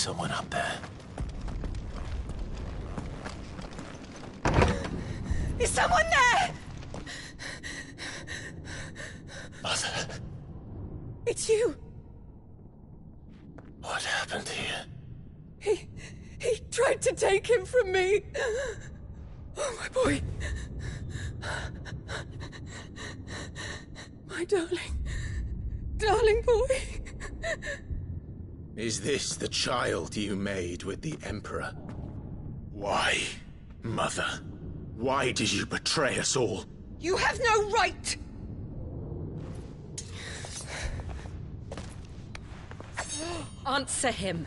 someone up there. Is someone there? Mother. It's you. What happened here? He tried to take him from me. Oh, my boy. My darling boy. Is this the child you made with the Emperor? Why, Mother? Why did you betray us all? You have no right! Answer him.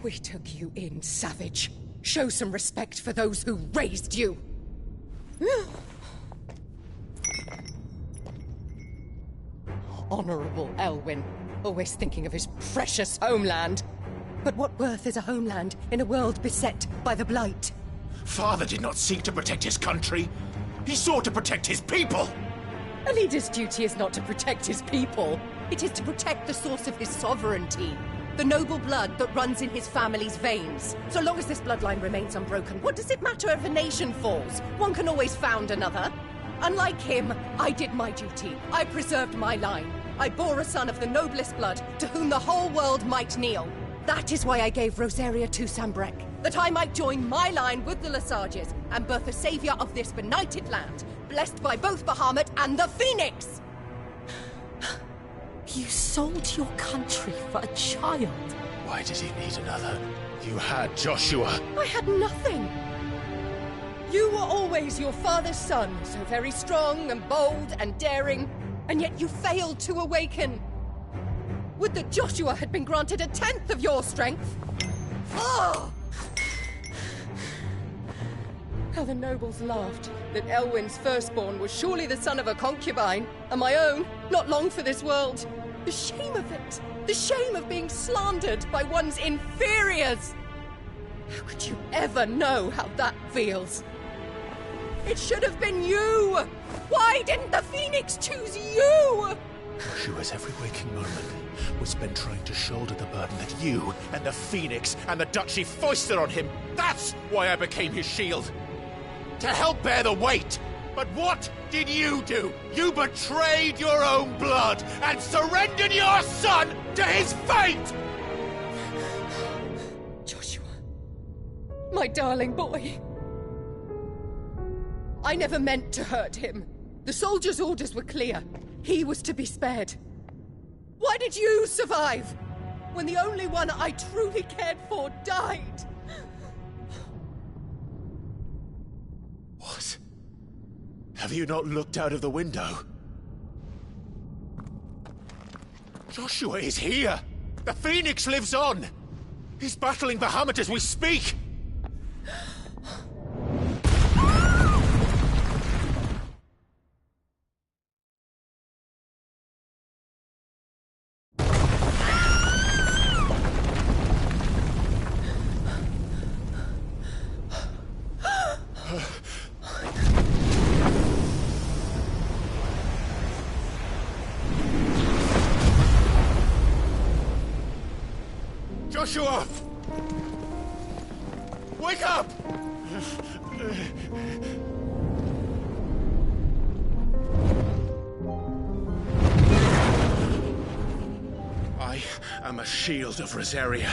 We took you in, savage. Show some respect for those who raised you. Honorable Elwyn, always thinking of his precious homeland. But what worth is a homeland in a world beset by the Blight? Father did not seek to protect his country. He sought to protect his people. A leader's duty is not to protect his people. It is to protect the source of his sovereignty. The noble blood that runs in his family's veins. So long as this bloodline remains unbroken, what does it matter if a nation falls? One can always found another. Unlike him, I did my duty. I preserved my line. I bore a son of the noblest blood, to whom the whole world might kneel. That is why I gave Rosaria to Sambrek, that I might join my line with the Lesages and birth a savior of this benighted land, blessed by both Bahamut and the Phoenix! You sold your country for a child. Why did he need another? You had Joshua. I had nothing. You were always your father's son, so very strong and bold and daring, and yet you failed to awaken. Would that Joshua had been granted 1/10 of your strength? Oh! How the nobles laughed that Elwyn's firstborn was surely the son of a concubine, and my own, not long for this world. The shame of it! The shame of being slandered by one's inferiors! How could you ever know how that feels? It should have been you! Why didn't the Phoenix choose you? Joshua's every waking moment was spent trying to shoulder the burden that you and the Phoenix and the Duchy foisted on him. That's why I became his shield. To help bear the weight. But what did you do? You betrayed your own blood and surrendered your son to his fate! Joshua, my darling boy. I never meant to hurt him. The soldiers' orders were clear. He was to be spared. Why did you survive when the only one I truly cared for died? What? Have you not looked out of the window? Joshua is here! The Phoenix lives on! He's battling Bahamut as we speak! Joshua! Wake up! I am a shield of Rosaria.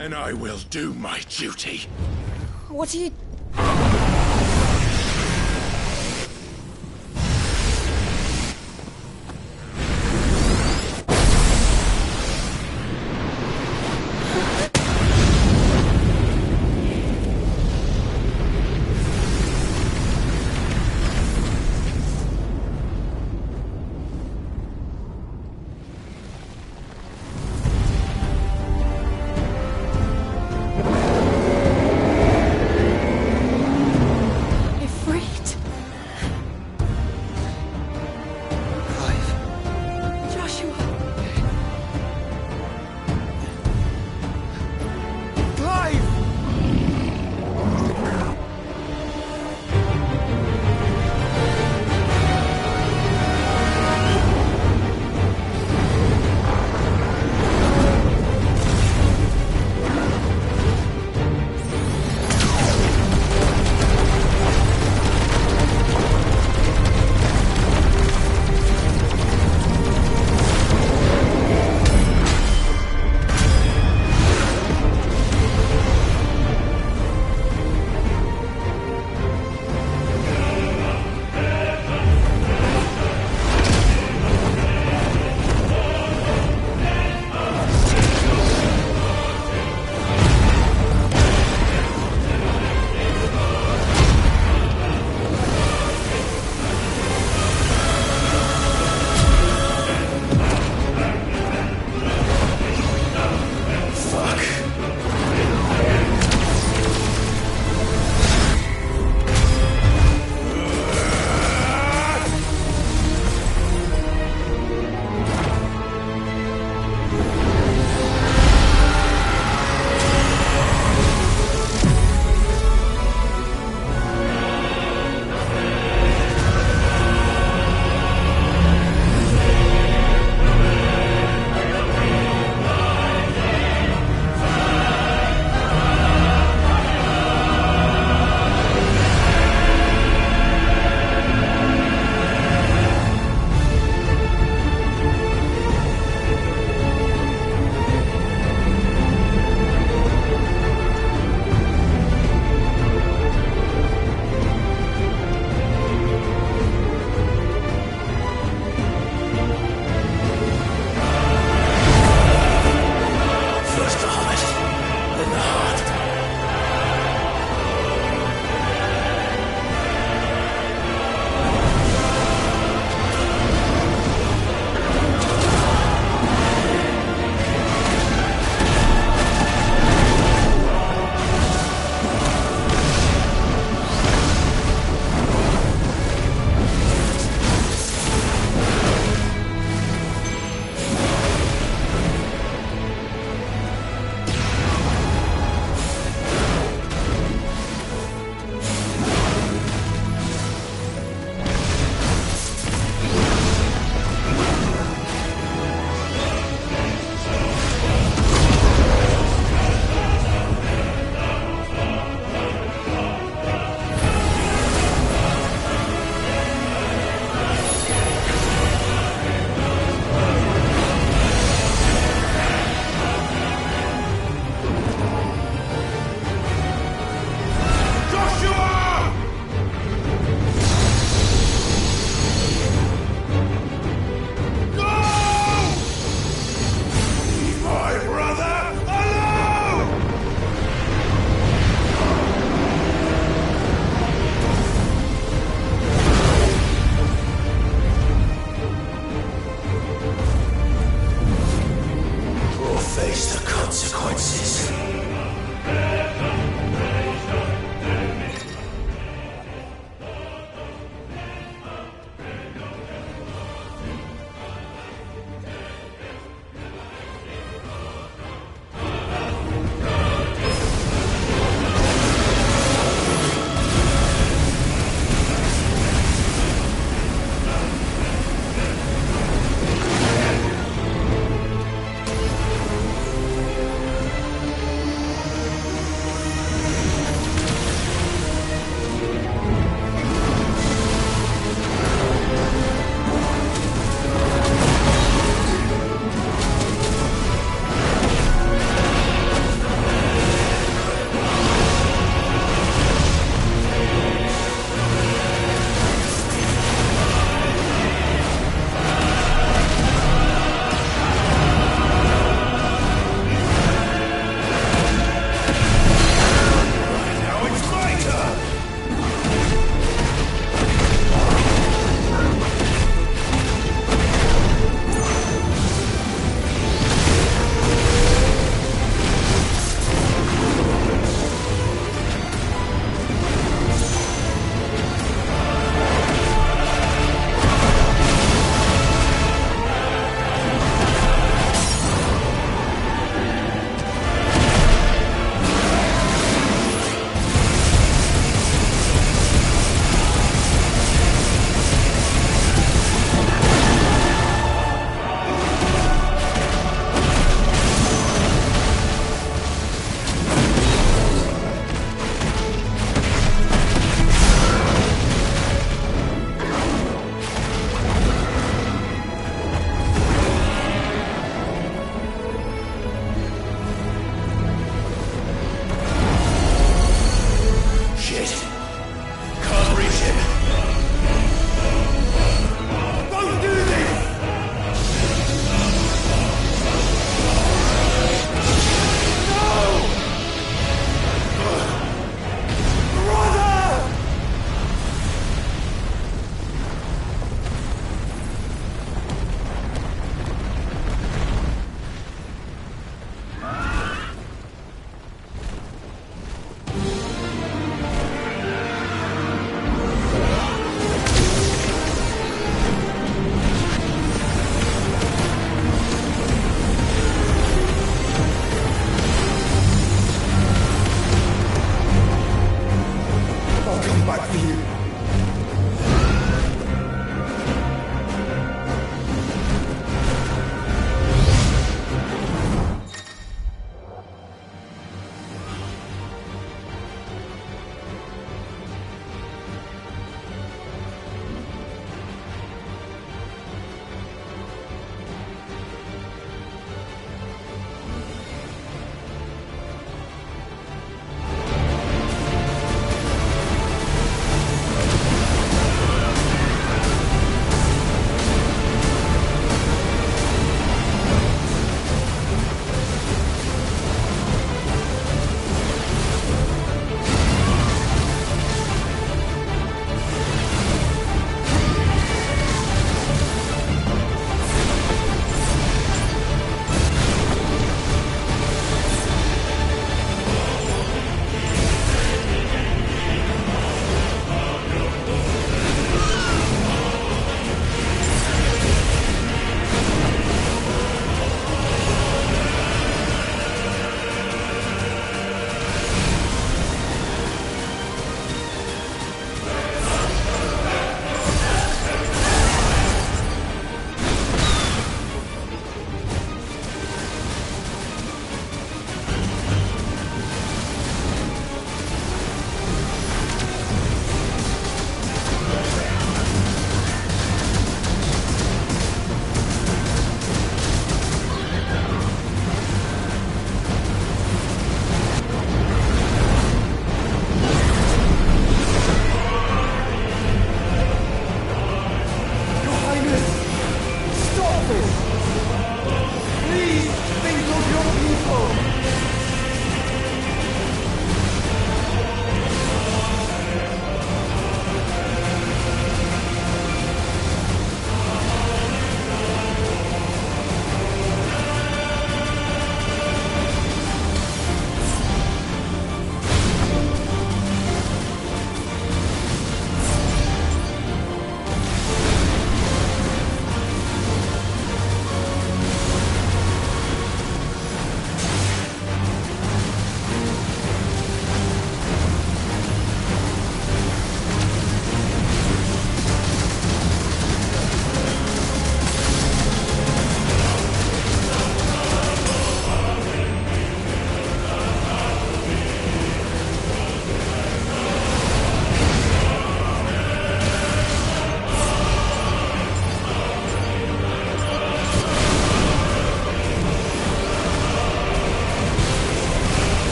And I will do my duty. What are you...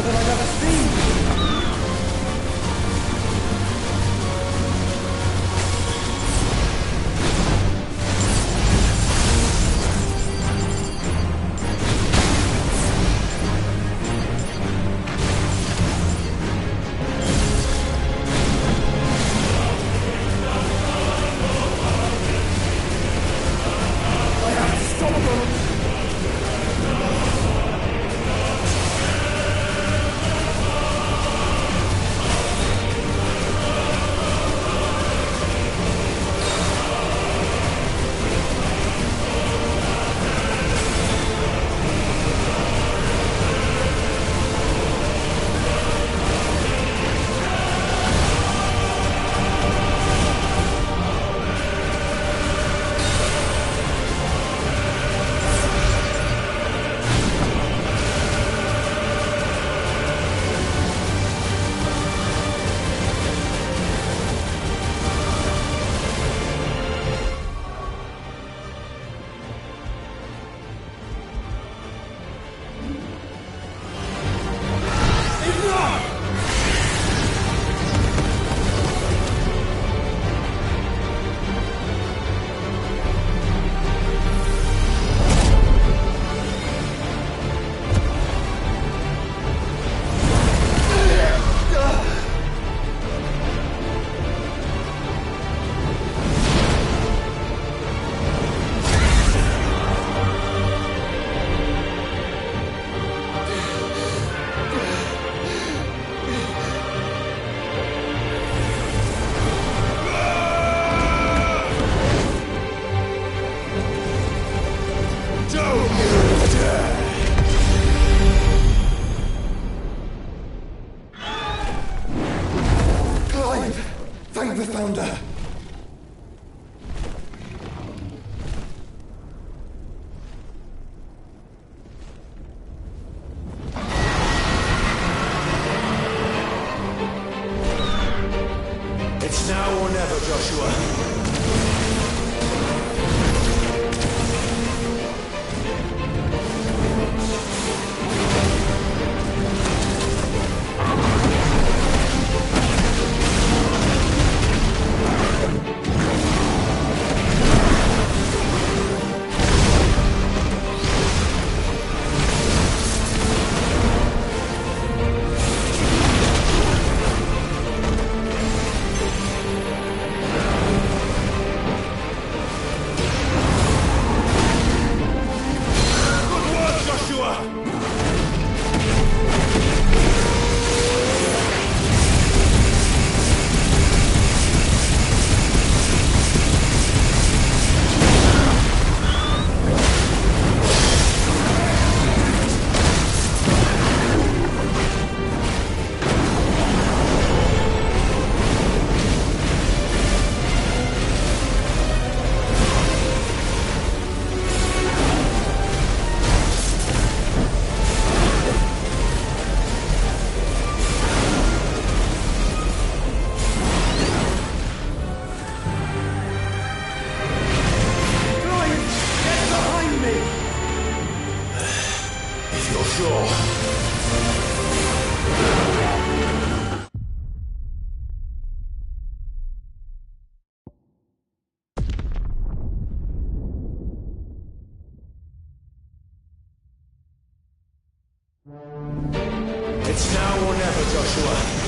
more than I've ever seen. Thank the Founder! It's now or never, Joshua. It's now or never, Joshua.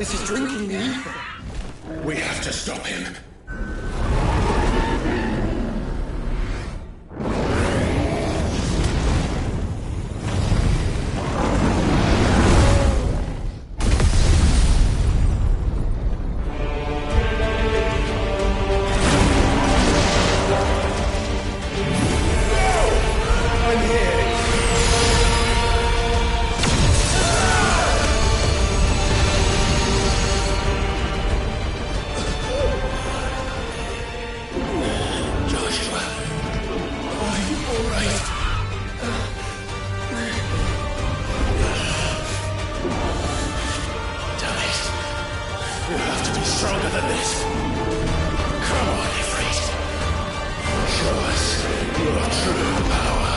This is drinking me. We have to stop him. Stronger than this. Come on, Ifrit. Show us your true power.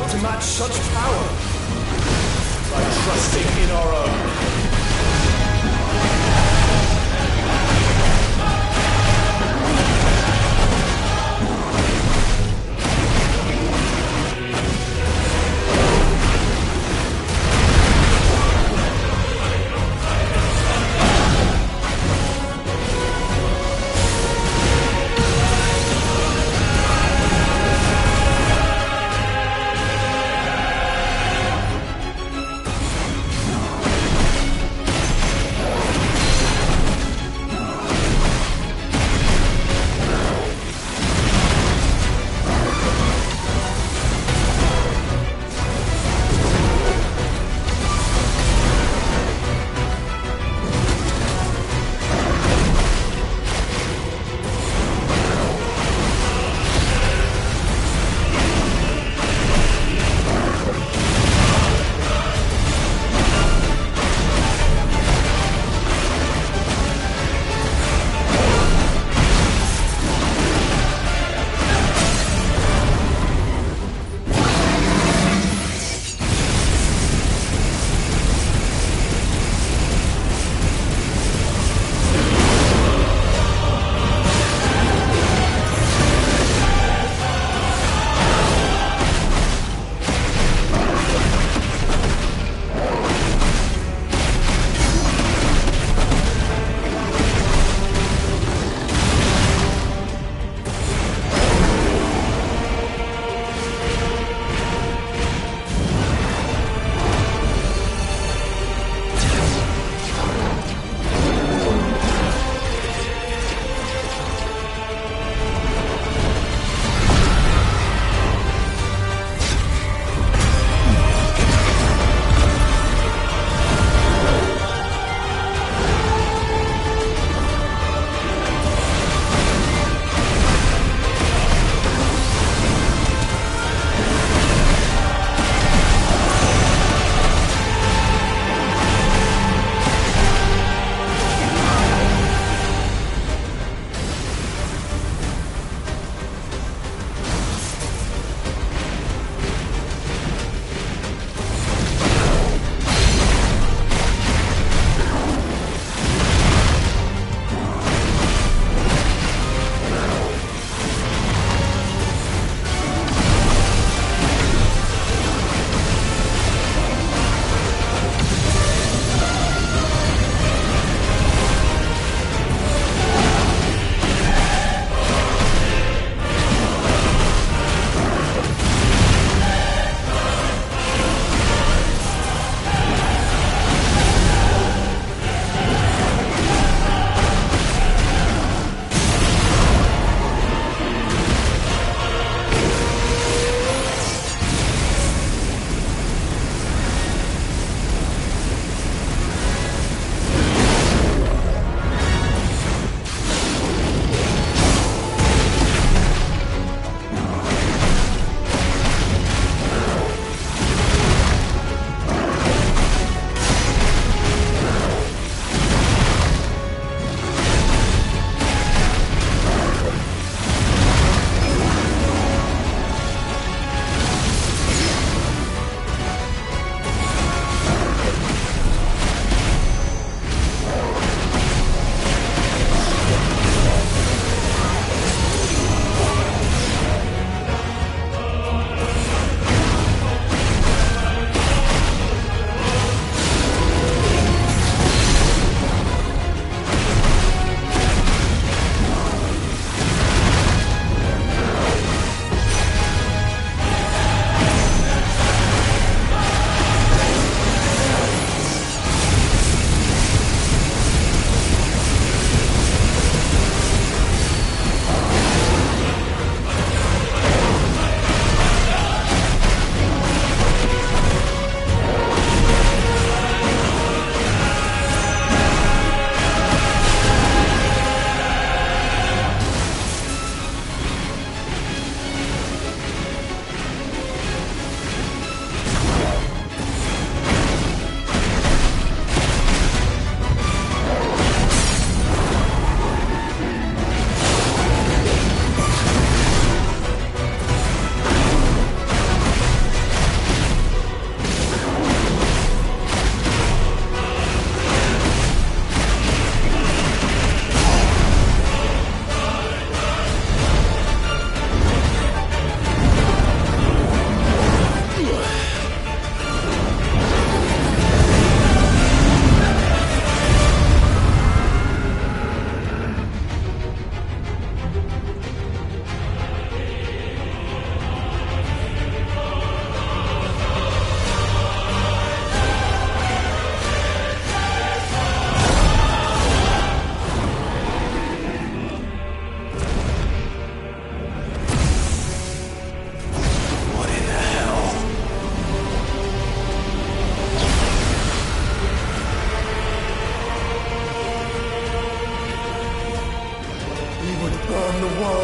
To match such power by trusting in our own.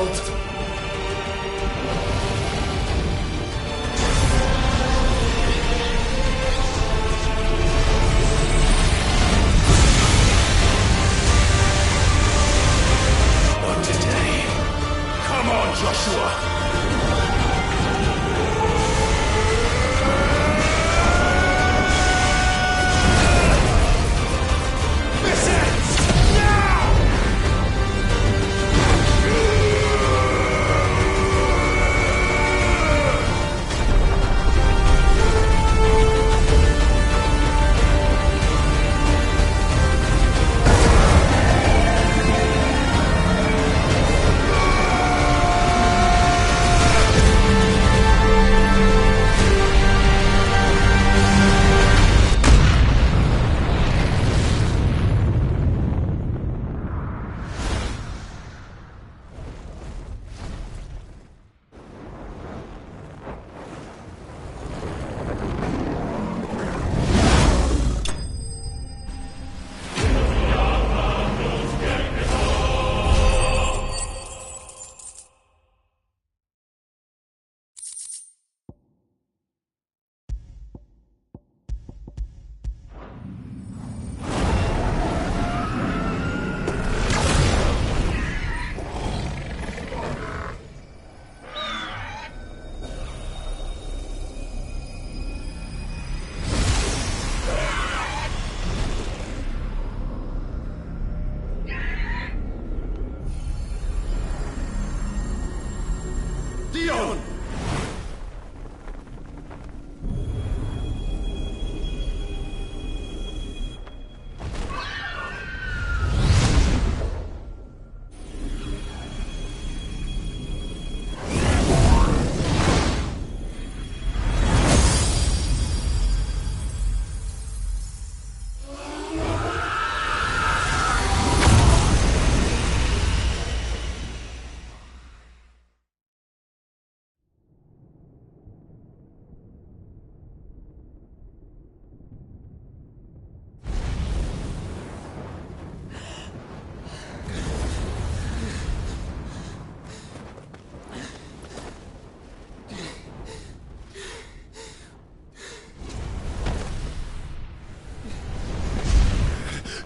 child! Not today. Come on, Joshua!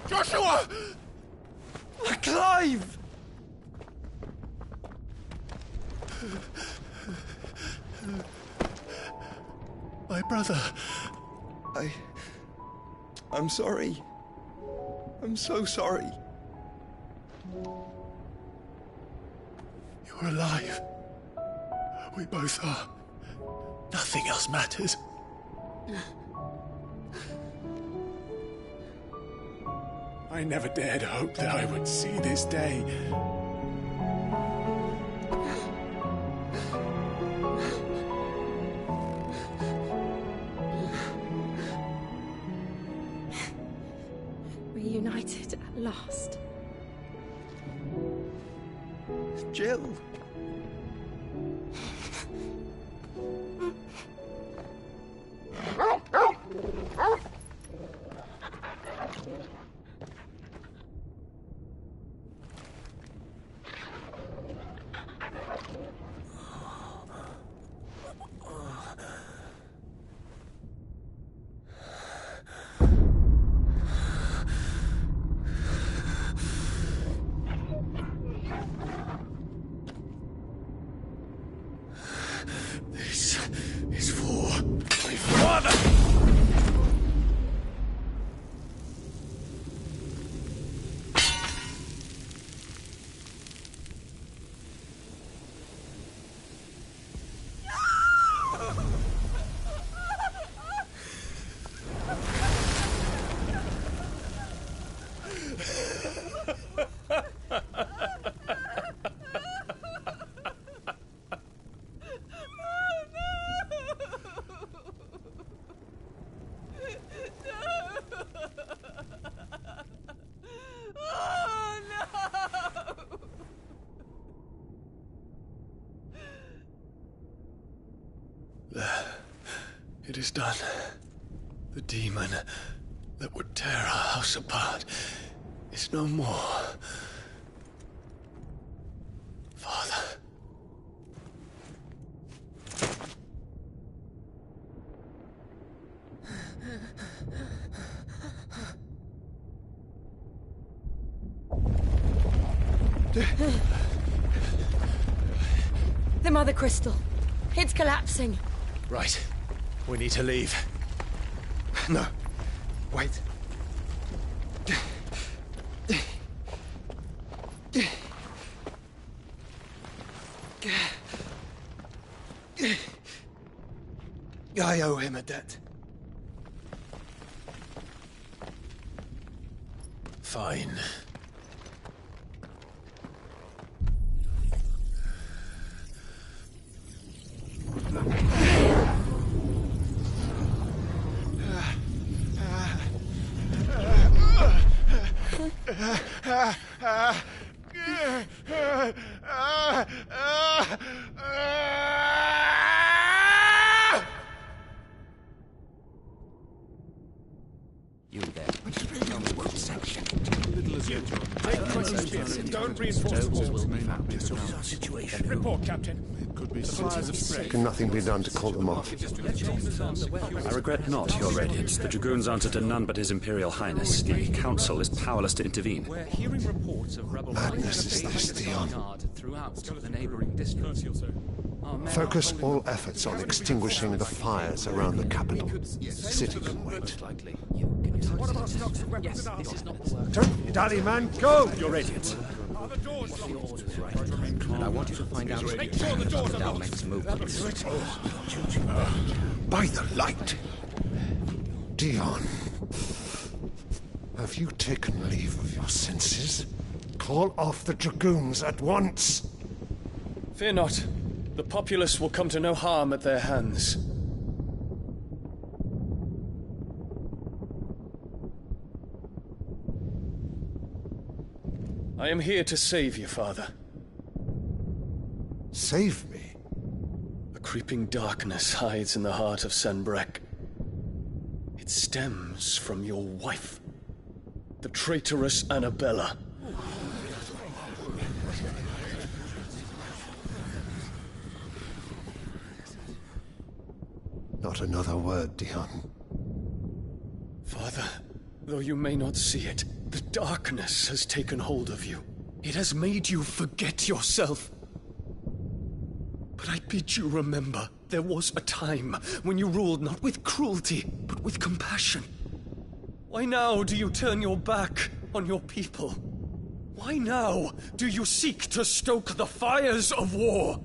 Joshua! Clive! My brother. I'm sorry. I'm so sorry. You're alive. We both are. Nothing else matters. I never dared hope that I would see this day. Reunited at last. Jill. This is for my father! It is done. The demon that would tear our house apart is no more. Father. The Mother Crystal. It's collapsing. Right. We need to leave. No. Wait. I owe him a debt. Fine. You there. Don't reinforce the walls. Situation. Report, Captain. Can nothing be done to call them off? I regret not, Your Radiance. The Dragoons answer to none but His Imperial Highness. The Council is powerless to intervene. We're hearing reports of rebel Madness is this, Dion. throughout the neighboring districts. Our men Focus all efforts on extinguishing the fires around the capital. The city can wait. Don't dally, man. Go! Your Radiance. And I want you to find out Make sure the doors are locked. next move. By the light! Dion, have you taken leave of your senses? Call off the Dragoons at once! Fear not. The populace will come to no harm at their hands. I am here to save you, Father. Save me? A creeping darkness hides in the heart of Sanbreque. It stems from your wife, the traitorous Annabella. Not another word, Dion. Father, though you may not see it, the darkness has taken hold of you. It has made you forget yourself. But I bid you remember, there was a time when you ruled not with cruelty, but with compassion. Why now do you turn your back on your people? Why now do you seek to stoke the fires of war?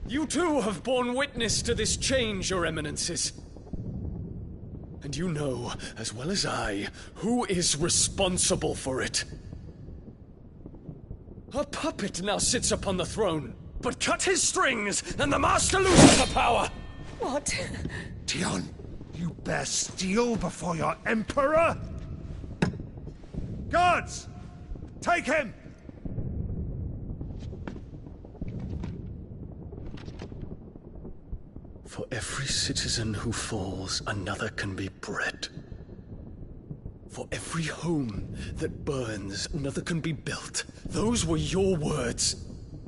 You too have borne witness to this change, Your Eminences. And you know, as well as I, who is responsible for it. A puppet now sits upon the throne, but cut his strings, and the master loses the power! What? Dion, you bear steel before your Emperor? Guards! Take him! For every citizen who falls, another can be bred. For every home that burns, another can be built. Those were your words.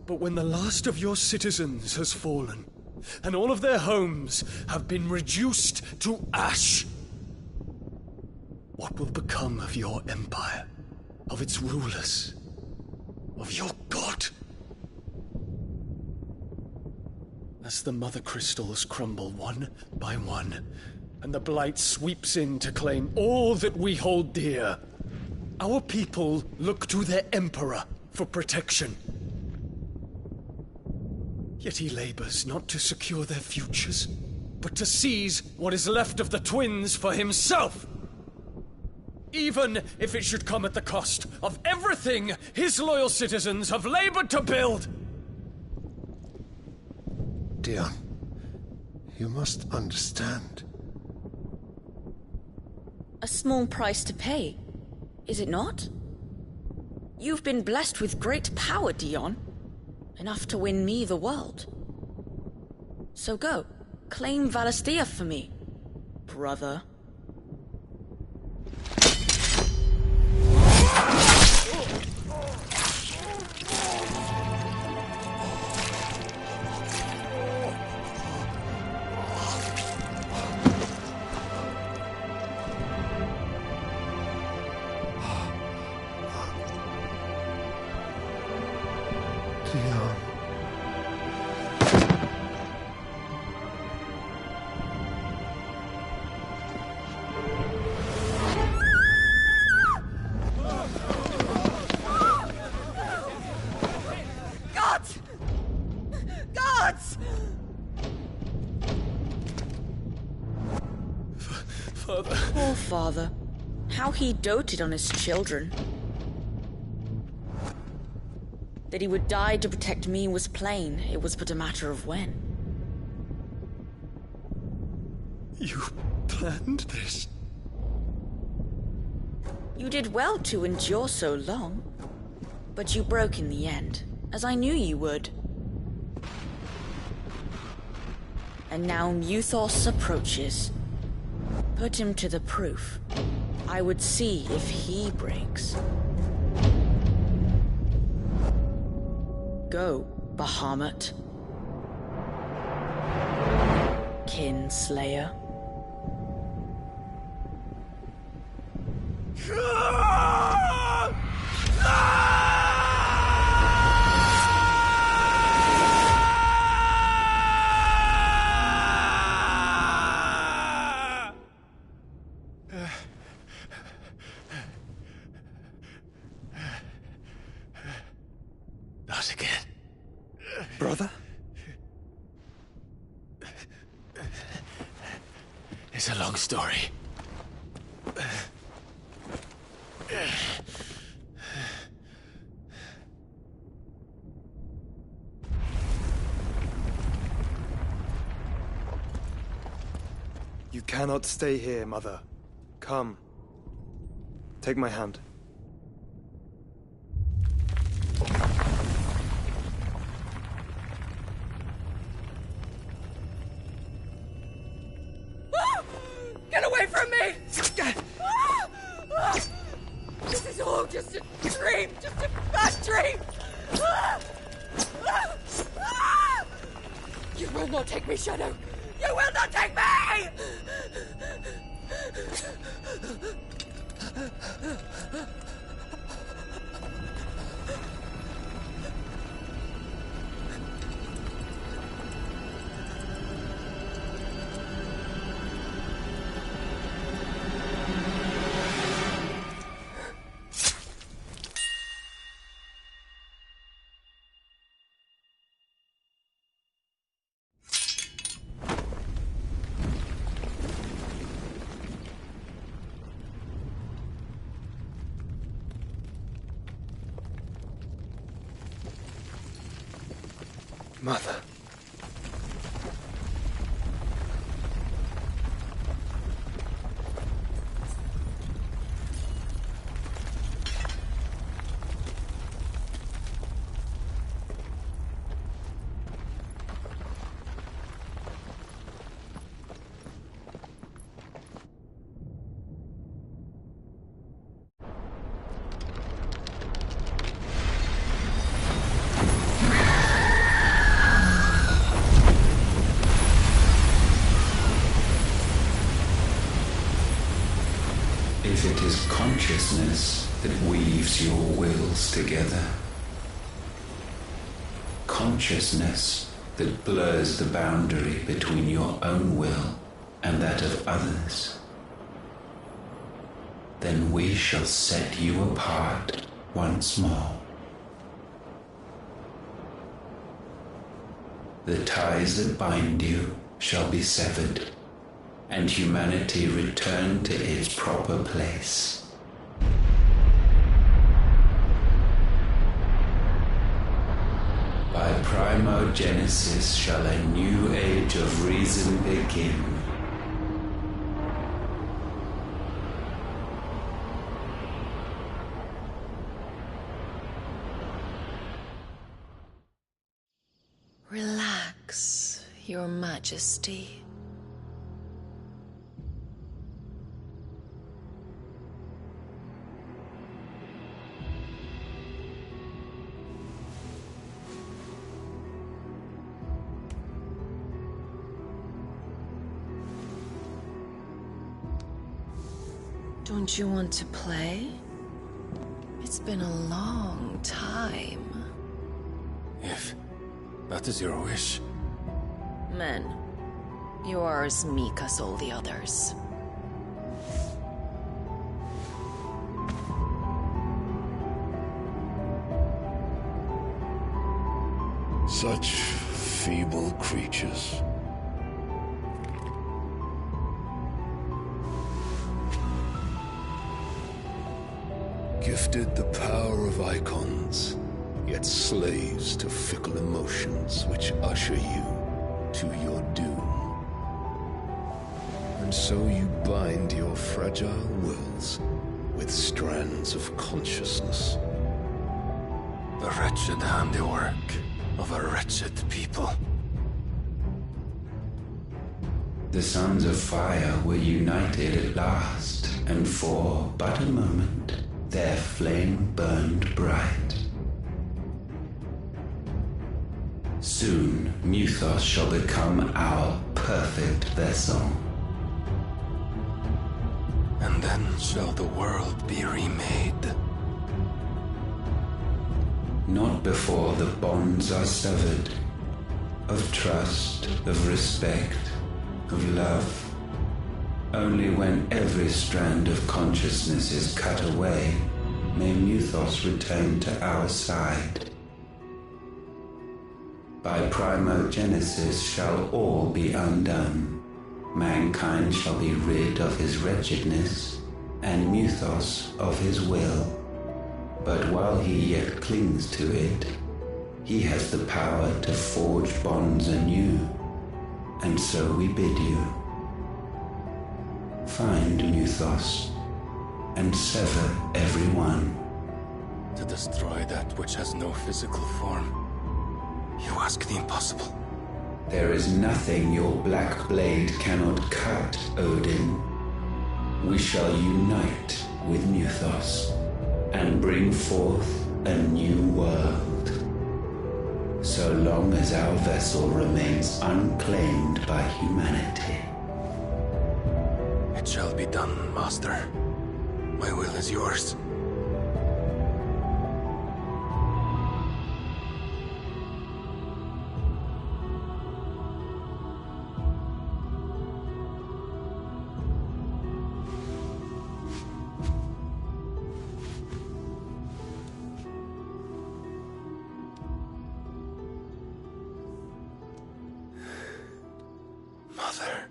But when the last of your citizens has fallen, and all of their homes have been reduced to ash, what will become of your empire, of its rulers, of your god? As the Mother Crystals crumble one by one, and the Blight sweeps in to claim all that we hold dear, our people look to their Emperor for protection. Yet he labors not to secure their futures, but to seize what is left of the twins for himself! Even if it should come at the cost of everything his loyal citizens have labored to build! Dion, you must understand. A small price to pay, is it not? You've been blessed with great power, Dion. Enough to win me the world. So go, claim Valisthea for me, brother. Dion. Gods! Gods! Father. Poor father. How he doted on his children. That he would die to protect me was plain. It was but a matter of when. You planned this? You did well to endure so long. But you broke in the end, as I knew you would. And now Muthos approaches. Put him to the proof. I would see if he breaks. Go, Bahamut. Kinslayer. Not again. Brother? It's a long story. You cannot stay here, Mother. Come. Take my hand. Get away from me! This is all just a dream, just a bad dream! You will not take me, Shadow! You will not take me! Mother. If it is consciousness that weaves your wills together, consciousness that blurs the boundary between your own will and that of others, then we shall set you apart once more. The ties that bind you shall be severed, and humanity return to its proper place. By primogenesis shall a new age of reason begin. Relax, Your Majesty. Don't you want to play? It's been a long time. If That is your wish. Men, you are as meek as all the others. Such feeble creatures. Gifted the power of icons, yet slaves to fickle emotions which usher you to your doom. And so you bind your fragile wills with strands of consciousness. The wretched handiwork of a wretched people. The sons of fire were united at last, and for but a moment their flame burned bright. Soon Muthos shall become our perfect vessel. And then shall the world be remade. Not before the bonds are severed, of trust, of respect, of love. Only when every strand of consciousness is cut away, may Muthos return to our side. By primogenesis shall all be undone. Mankind shall be rid of his wretchedness, and Muthos of his will. But while he yet clings to it, he has the power to forge bonds anew. And so we bid you, find Muthos, and sever every one. To destroy that which has no physical form, you ask the impossible. There is nothing your black blade cannot cut, Odin. We shall unite with Muthos, and bring forth a new world. So long as our vessel remains unclaimed by humanity. It shall be done, Master. My will is yours. Mother.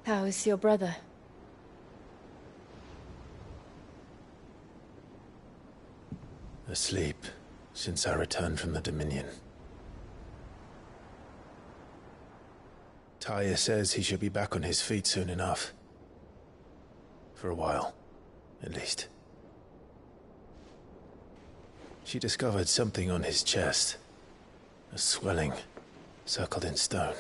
How is your brother? Asleep since I returned from the Dominion. Taya says he should be back on his feet soon enough. For a while, at least. She discovered something on his chest. A swelling, circled in stone.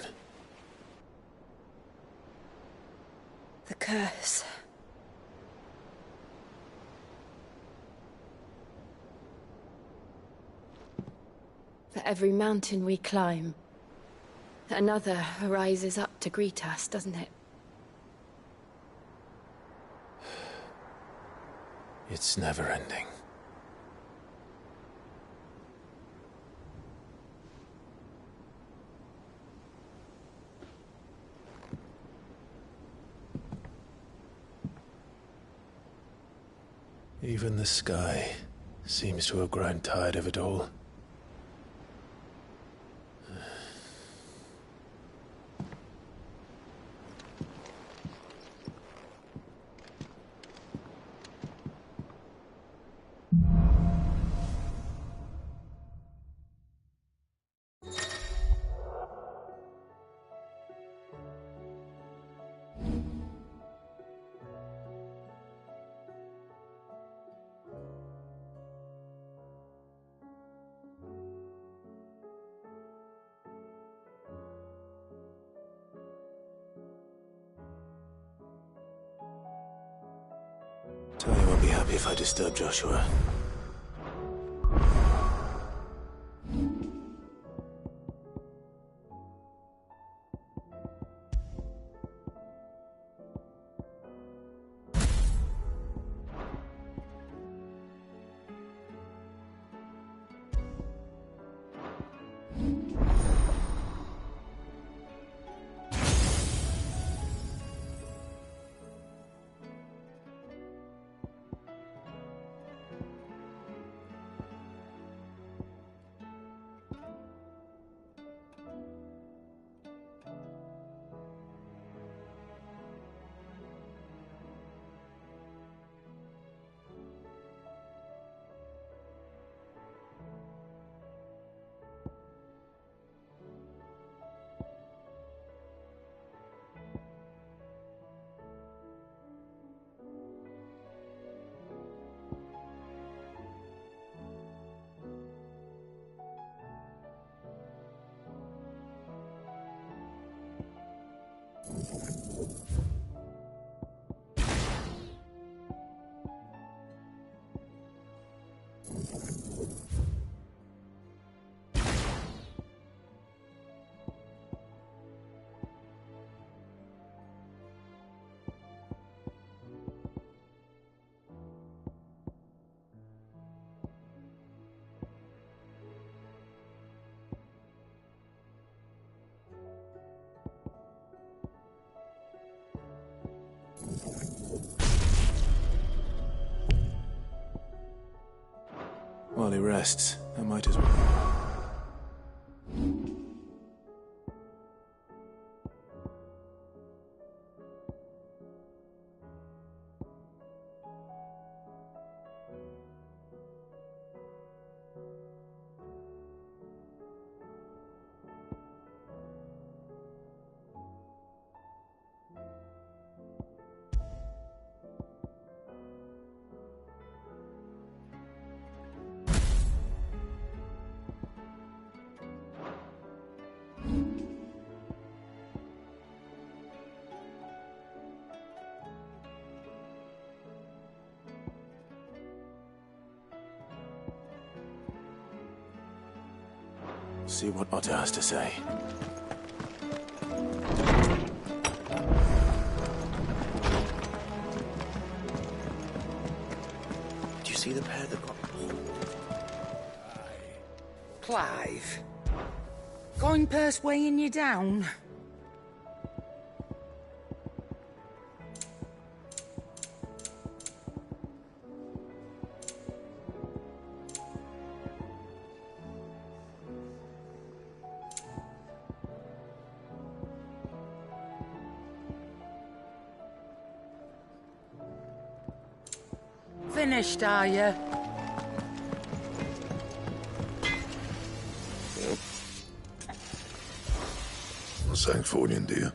The curse. For every mountain we climb, another rises up to greet us, doesn't it? It's never ending. Even the sky seems to have grown tired of it all. happy if I disturb Joshua. While he rests, I might as well. See what Otter has to say. Do you see the pair that got Clive. Coin purse weighing you down? Finished, are you? What's that for you, dear?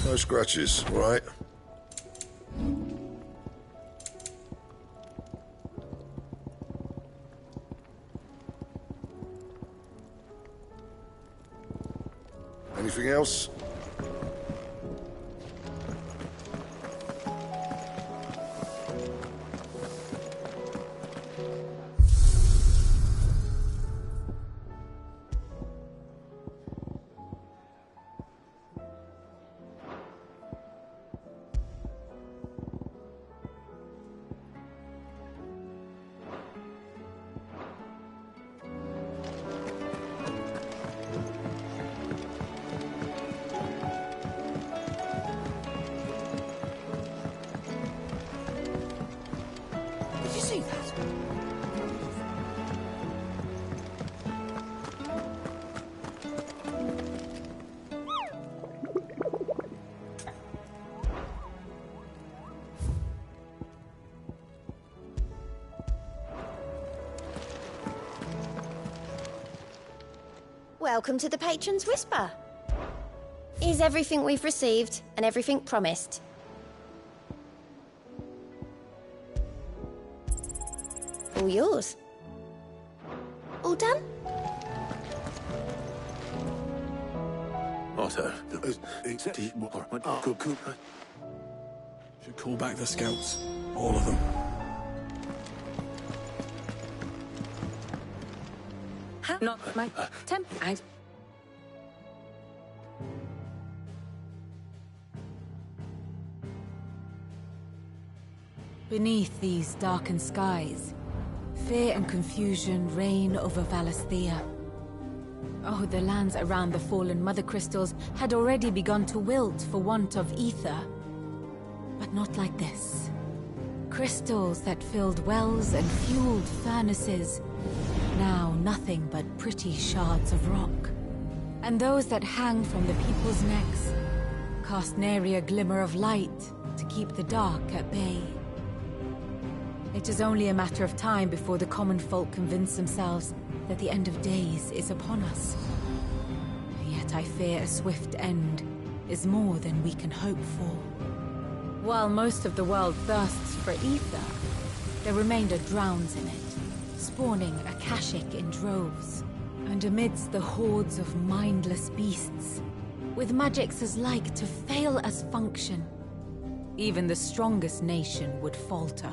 No scratches, all right? Anything else? Welcome to the Patron's Whisper. Is everything we've received and everything promised? All yours. All done? Otto. Should call back the scouts. All of them. Not my temp. Beneath these darkened skies, fear and confusion reign over Valisthea. Oh, the lands around the fallen Mother Crystals had already begun to wilt for want of ether. But not like this. Crystals that filled wells and fueled furnaces. Now nothing but pretty shards of rock. And those that hang from the people's necks cast nary a glimmer of light to keep the dark at bay. It is only a matter of time before the common folk convince themselves that the end of days is upon us. Yet I fear a swift end is more than we can hope for. While most of the world thirsts for ether, the remainder drowns in it, spawning Akashic in droves. And amidst the hordes of mindless beasts, with magics as like to fail as function, even the strongest nation would falter.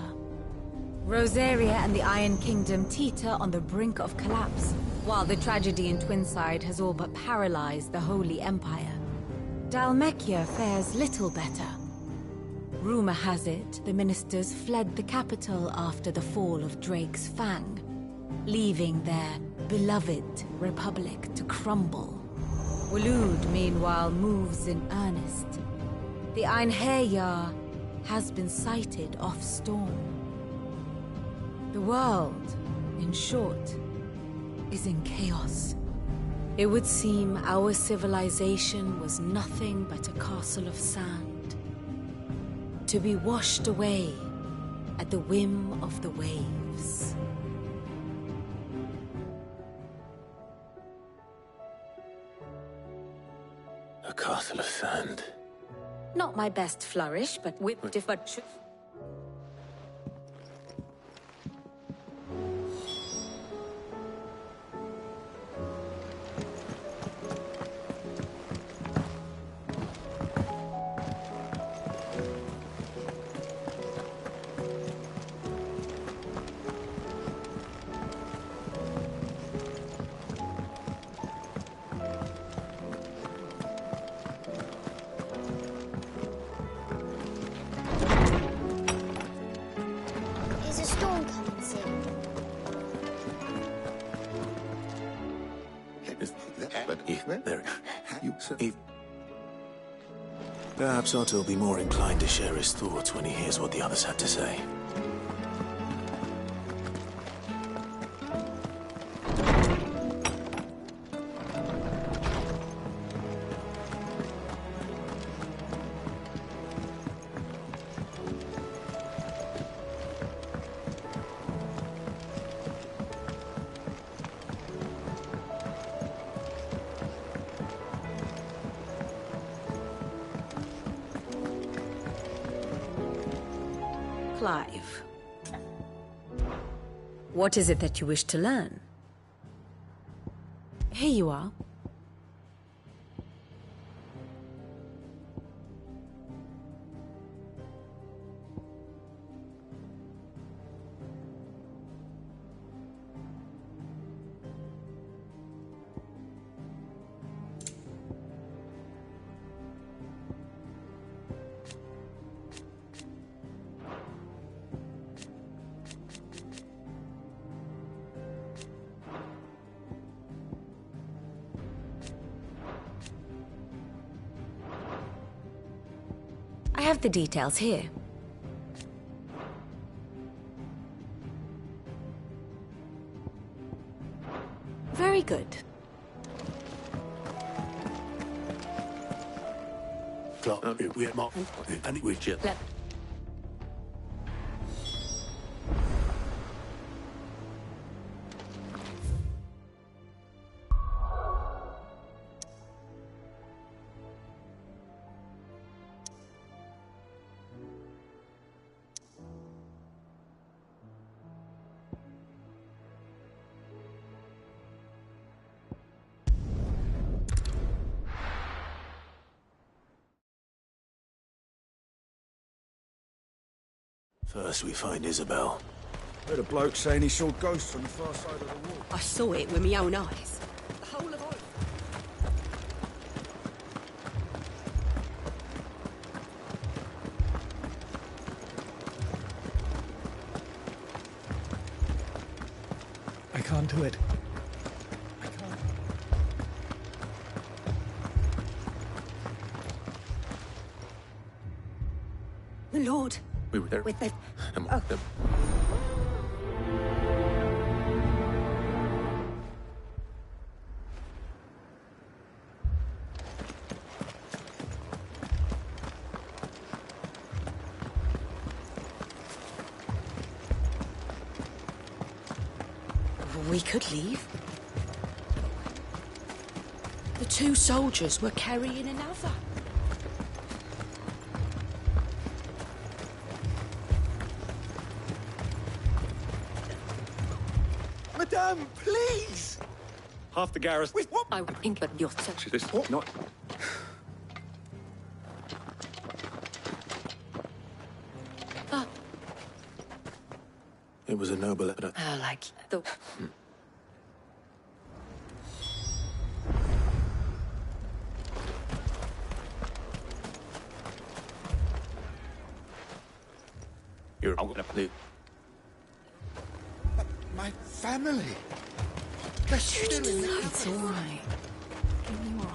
Rosaria and the Iron Kingdom teeter on the brink of collapse, while the tragedy in Twinside has all but paralyzed the Holy Empire. Dalmekia fares little better. Rumor has it the ministers fled the capital after the fall of Drake's Fang, leaving their beloved republic to crumble. Waloed, meanwhile, moves in earnest. The Einherjar has been sighted off Storm. The world, in short, is in chaos. It would seem our civilization was nothing but a castle of sand, to be washed away at the whim of the waves. A castle of sand. Not my best flourish, but with different. Is a storm coming soon? Perhaps Otto will be more inclined to share his thoughts when he hears what the others had to say. Clive. What is it that you wish to learn? Here you are. I have the details here. Very good. First we find Isabel. Heard a bloke saying he saw ghosts on the far side of the wall. I saw it with my own eyes. The whole of I can't do it. The Lord. We were there. With the... Oh. We could leave. The two soldiers were carrying another. Madame, please! Half the garrison. Wait, what? I think that you're such... Is this not... It was a noble evidence. like the... You're gonna leave. My family. They're still in the... It's all right. Give me one.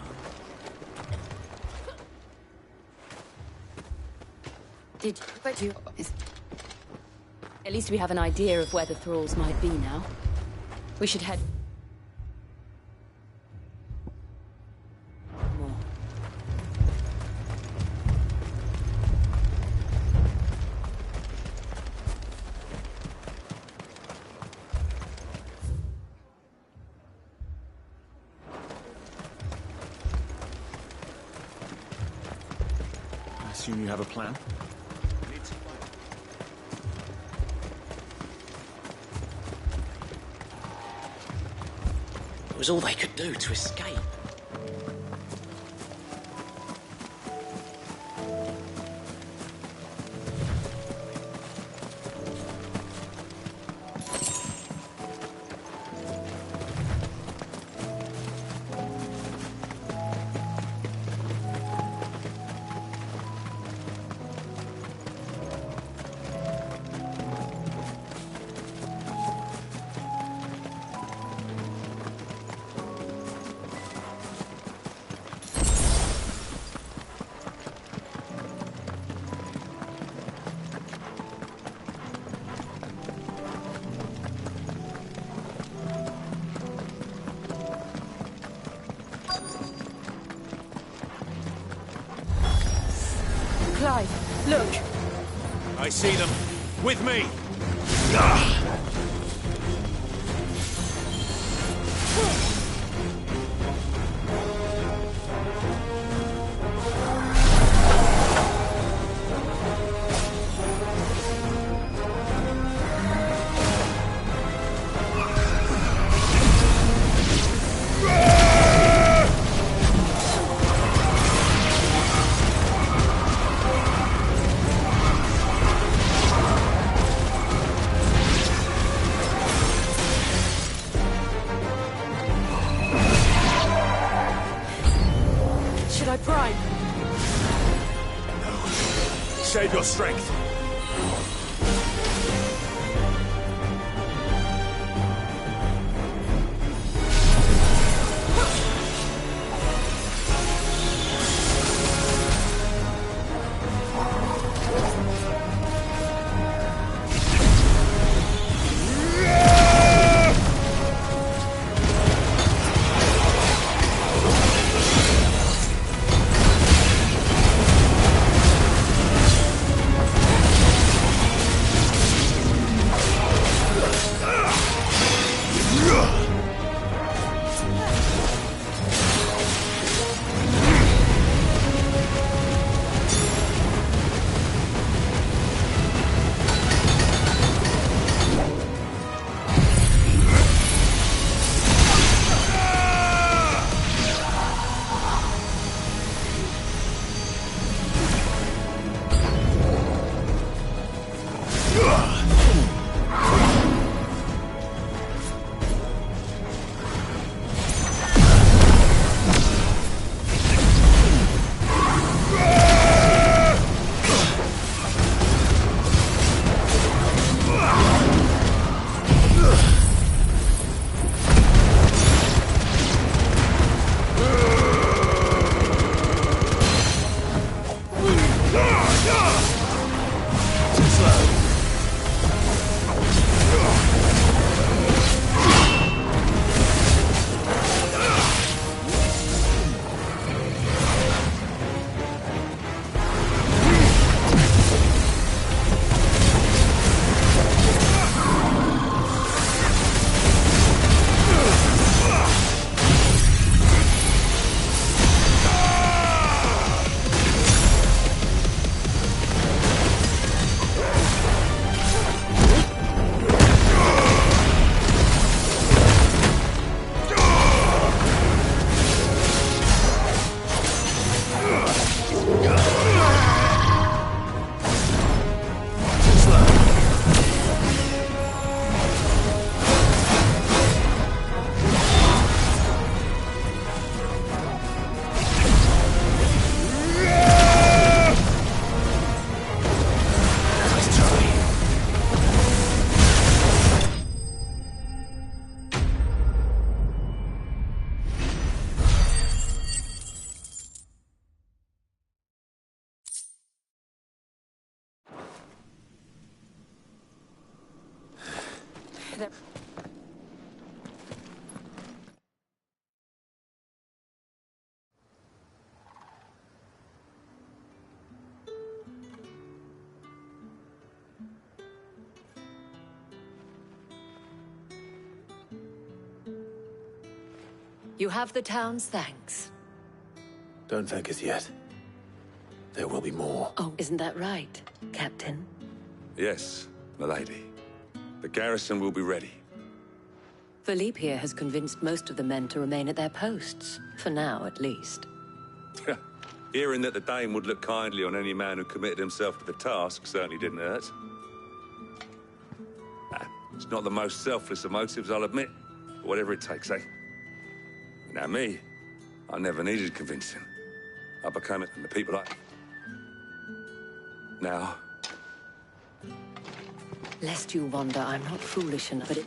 But you... At least we have an idea of where the thralls might be now. We should head... more. I assume you have a plan? It was all they could do to escape. Clive, look! I see them. With me! Should I prime? No. Save your strength. You have the town's thanks. Don't thank us yet. There will be more. Oh, isn't that right, Captain? Yes, milady. The garrison will be ready. Philippe here has convinced most of the men to remain at their posts. For now, at least. Hearing that the Dane would look kindly on any man who committed himself to the task certainly didn't hurt. It's not the most selfless of motives, I'll admit. But whatever it takes, eh? Now me, I never needed convincing. I became it, and the people I... Now... Lest you wonder, I'm not foolish enough, but it...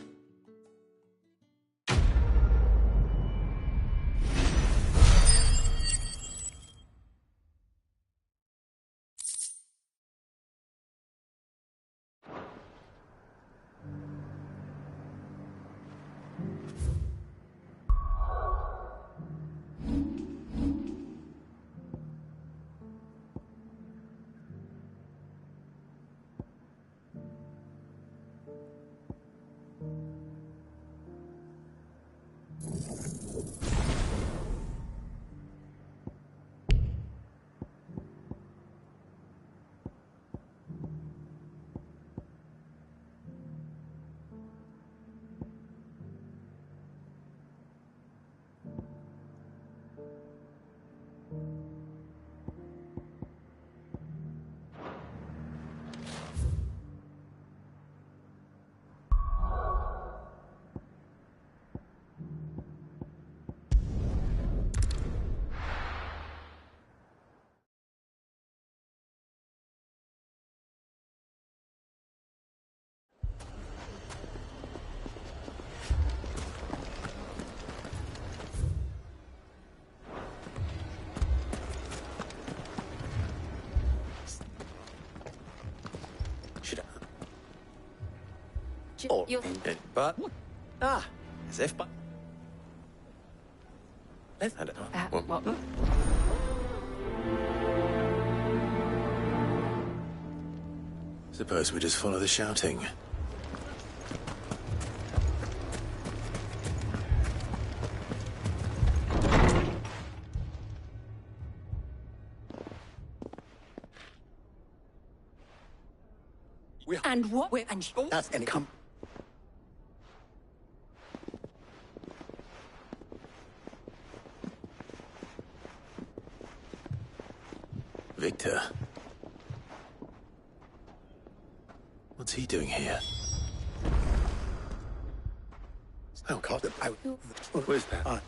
But as if but let's I don't know. Suppose we just follow the shouting. And what? And that's any come. Victor. What's he doing here? Oh, God. Where's that?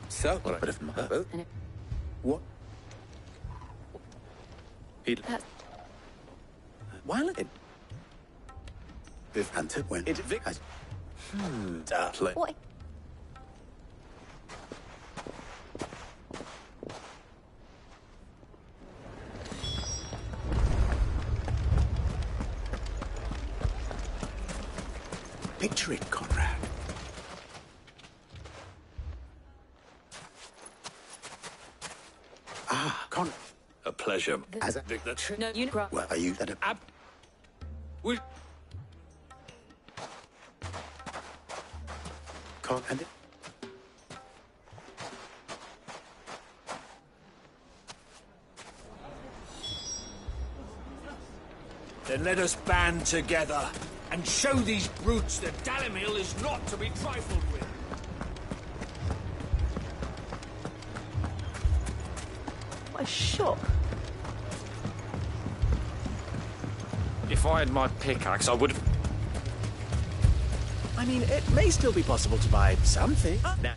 So, what? He. While it. Viv Hunter went. It Vic has. Darkly. What? Picture it, Conrad. Con. A pleasure. As a Victor. No, you. Well, are you at a. We. Con and it. Then let us band together and show these brutes that Dalimil is not to be trifled with. What a shock. If I had my pickaxe, I would have... I mean, it may still be possible to buy something. Now.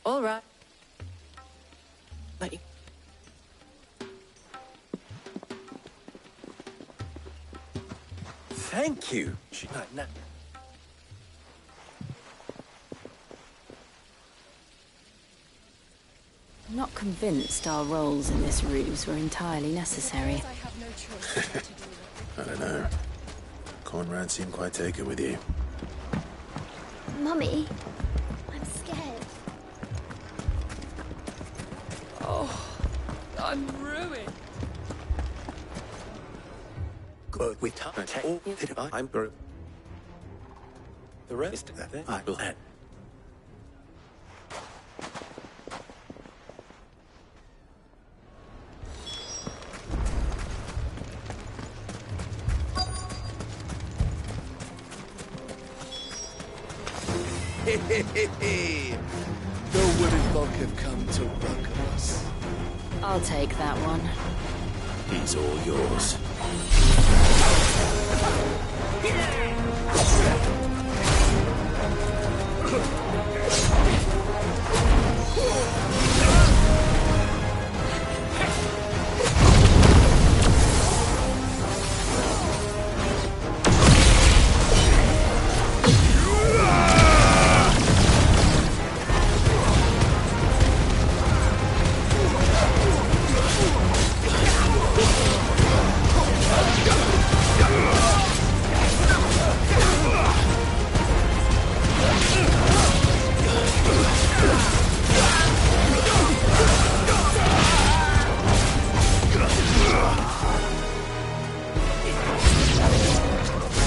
All right. Thank you. I'm not convinced our roles in this ruse were entirely necessary. I don't know. Conrad seemed quite taken with you. Mummy, I'm scared. Oh, I'm ruined. Good with time. I'm through. The rest I will add. No wooden folk have come to welcome us. I'll take that one. He's all yours.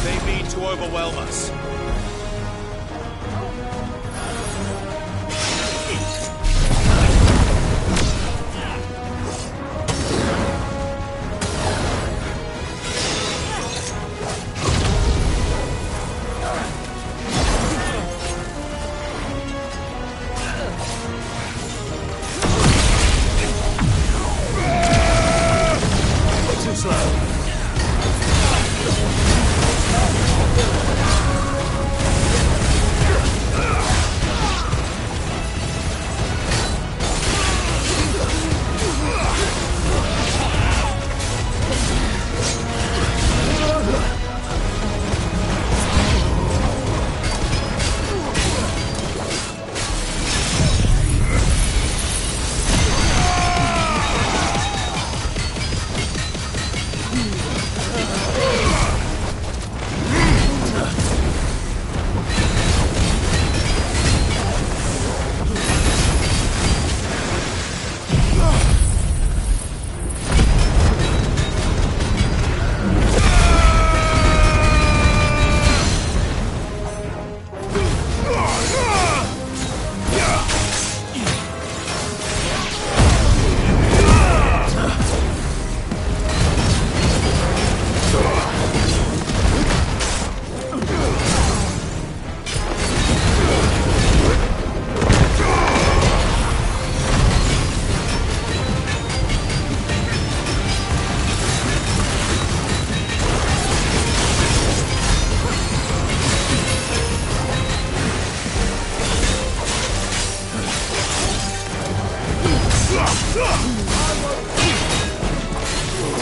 They mean to overwhelm us. Too slow.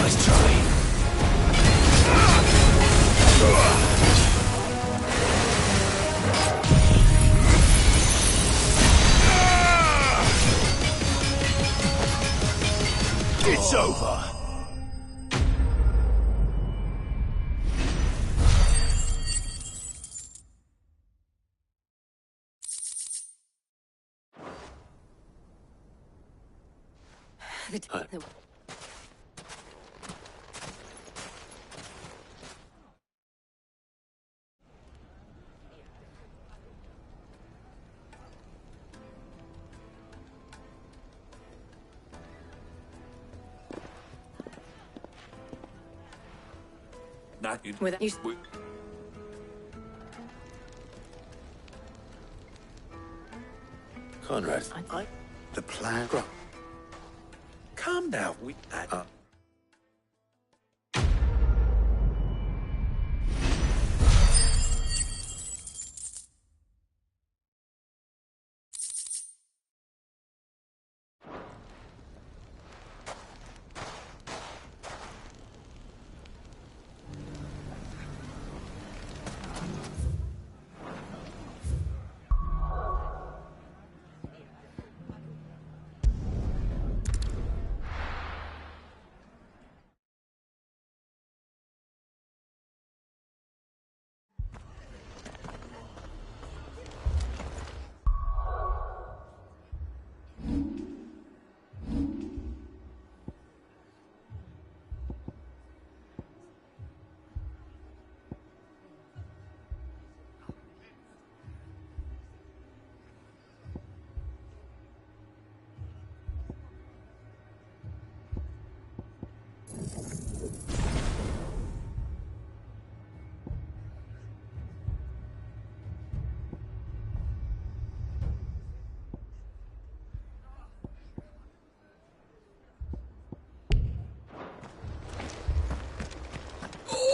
Let's try. It's over. Without you. Conrad. The plan. Calm down. We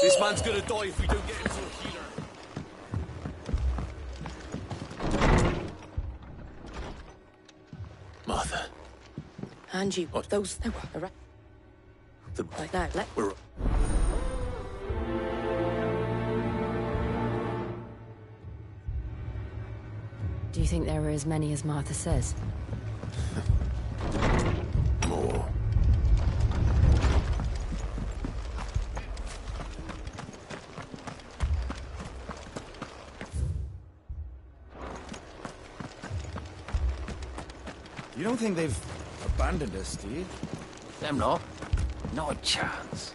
This man's gonna die if we don't get him to a healer. Martha. And you, what those they were around. Right now, We're... Do you think there are as many as Martha says? More. You don't think they've abandoned us, do you? Them not. Not a chance.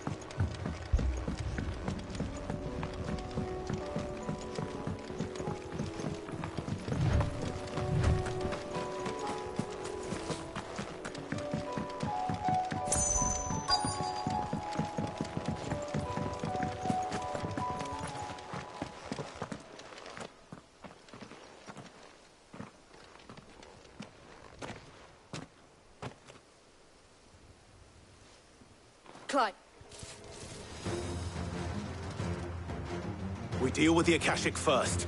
Clyde. We deal with the Akashic first.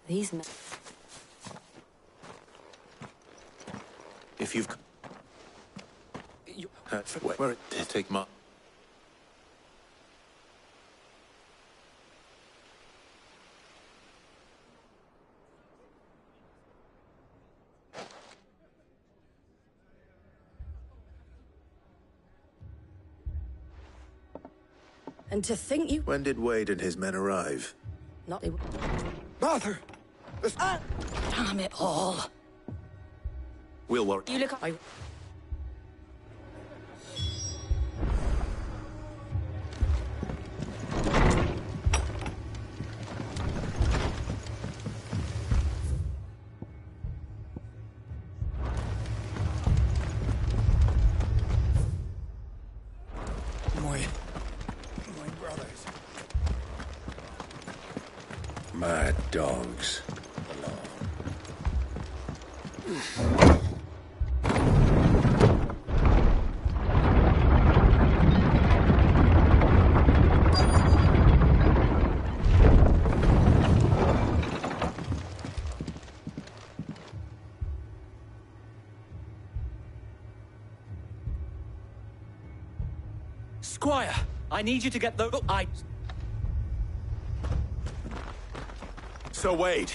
These men... If you've... where it did take my... And to think you... When did Wade and his men arrive? Not they... Martha! Damn it all! We'll worry. You look... My brothers. Mad dogs. Squire, I need you to get the... Sir Wade.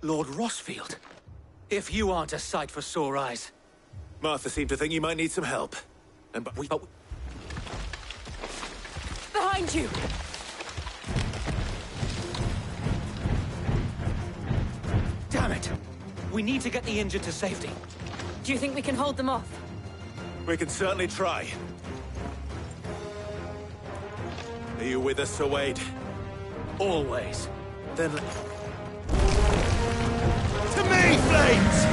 Lord Rossfield. If you aren't a sight for sore eyes. Martha seemed to think you might need some help. And but Behind you! Damn it! We need to get the injured to safety. Do you think we can hold them off? we can certainly try. Are you with us, Sir Wade? Always. Then... To me, Flames!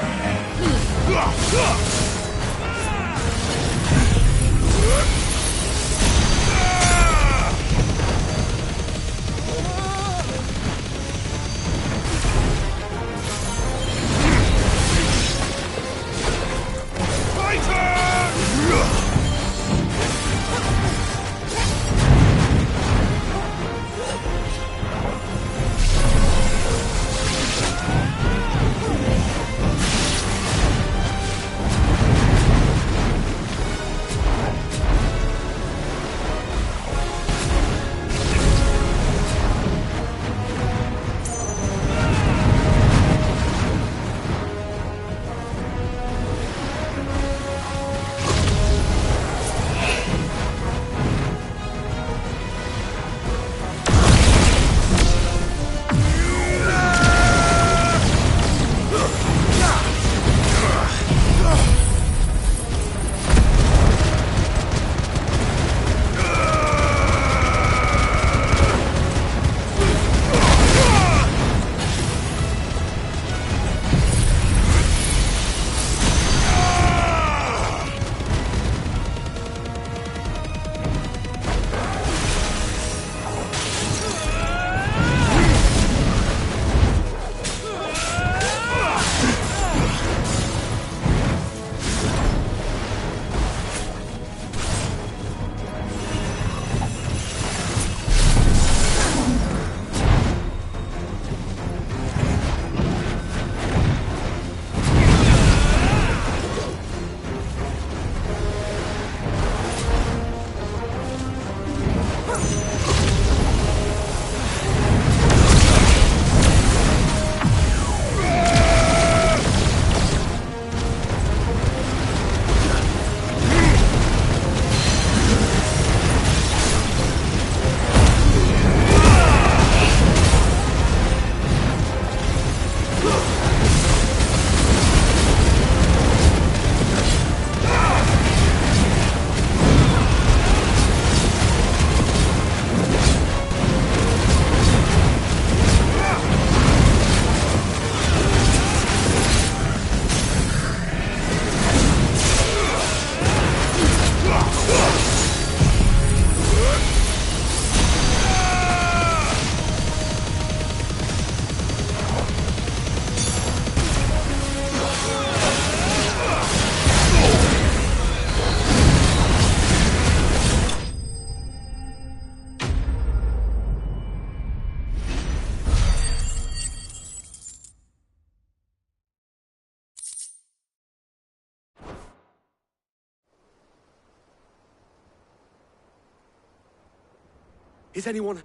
Is anyone...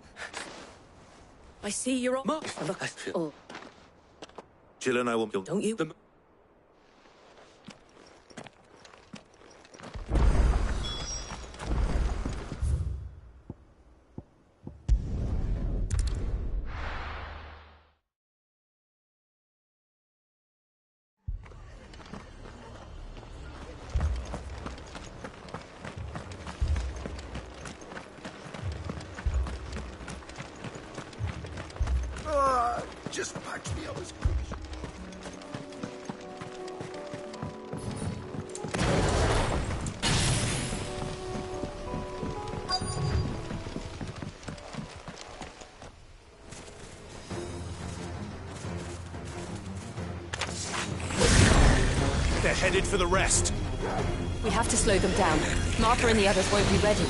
I see you're on... Look, Oh. Jill and I will... Don't you? Just patch me up as quick as you... They're headed for the rest. We have to slow them down. Martha and the others won't be ready.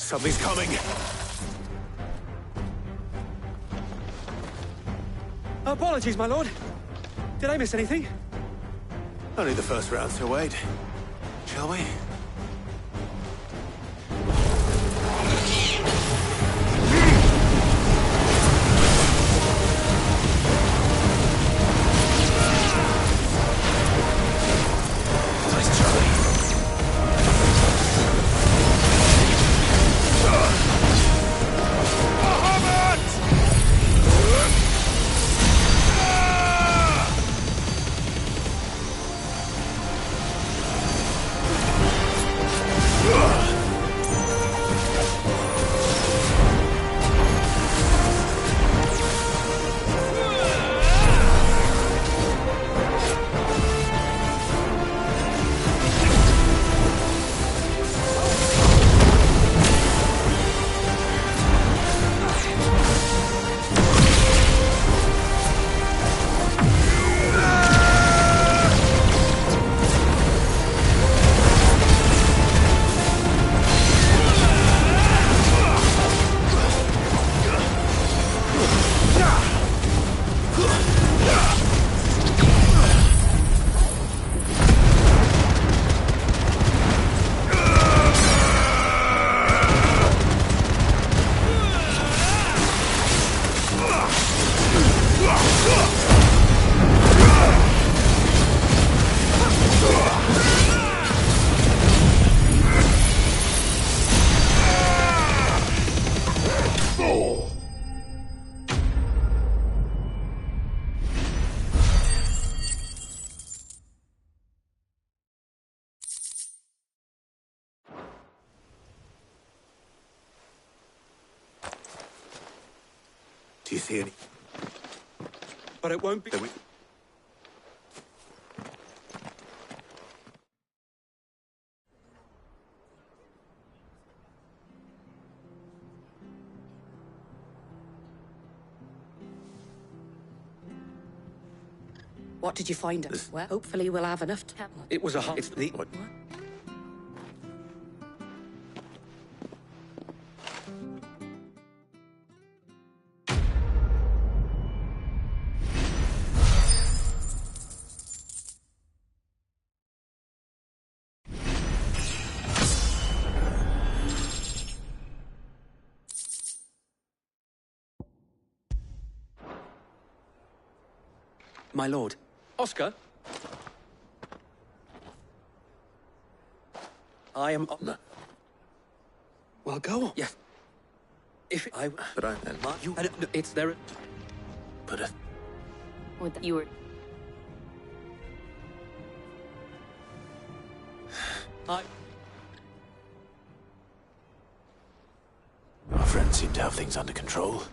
Something's coming. Apologies, my lord. Did I miss anything? Only the first round to wait. Shall we? Do you see any? But it won't be... What did you find? Well, hopefully we'll have enough to... It was a... It's the... My lord. Oscar? I am... Well, go on. Yes. If I... But I... And You... It's there... But Would you were... I... Our friends seem to have things under control.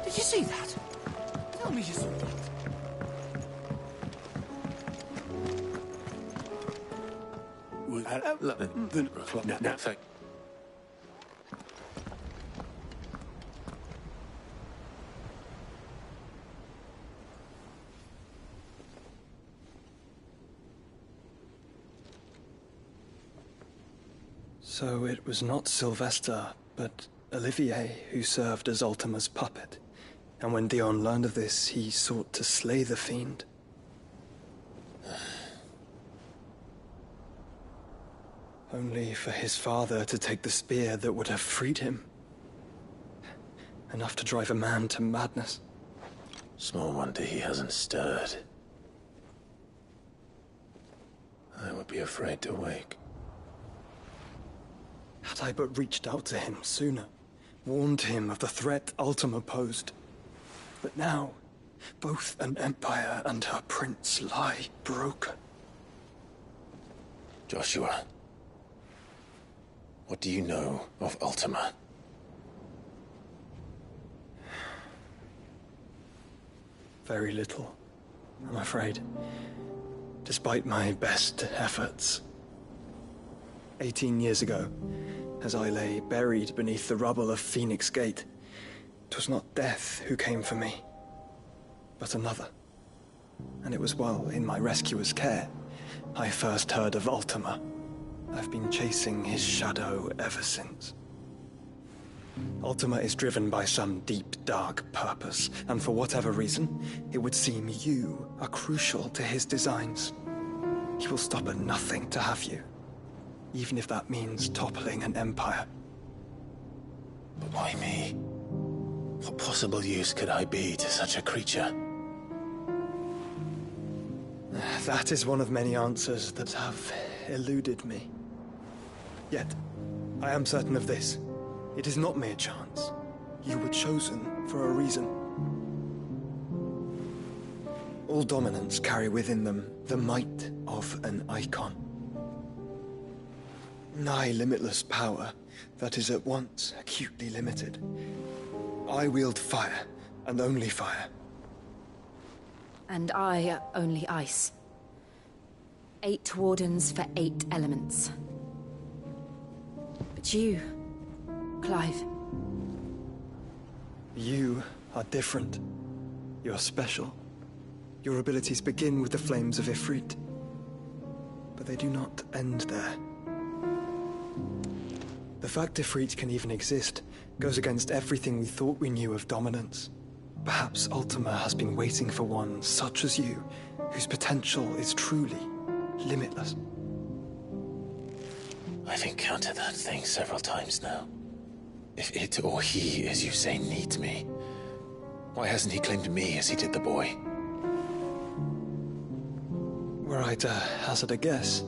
Did you see that? Tell me you saw that. No, thank... So it was not Sylvester, but Olivier who served as Ultima's puppet. And when Dion learned of this, he sought to slay the fiend. Only for his father to take the spear that would have freed him. Enough to drive a man to madness. Small wonder he hasn't stirred. I would be afraid to wake. Had I but reached out to him sooner, warned him of the threat Ultima posed. But now, both an empire and her prince lie broken. Joshua, what do you know of Ultima? Very little, I'm afraid. Despite my best efforts. 18 years ago, as I lay buried beneath the rubble of Phoenix Gate, 'twas not death who came for me, but another. And it was while in my rescuer's care I first heard of Ultima. I've been chasing his shadow ever since. Ultima is driven by some deep, dark purpose, and for whatever reason, it would seem you are crucial to his designs. He will stop at nothing to have you, even if that means toppling an empire. But why me? What possible use could I be to such a creature? That is one of many answers that have eluded me. Yet, I am certain of this. It is not mere chance. You were chosen for a reason. All dominants carry within them the might of an icon. Nigh limitless power that is at once acutely limited. I wield fire, and only fire. And I only ice. 8 wardens for 8 elements. But you, Clive. You are different. You're special. Your abilities begin with the flames of Ifrit. But they do not end there. The fact Ifrit can even exist goes against everything we thought we knew of dominance. Perhaps Ultima has been waiting for one such as you, whose potential is truly limitless. I've encountered that thing several times now. If it or he, as you say, needs me, why hasn't he claimed me as he did the boy? Were I to hazard a guess,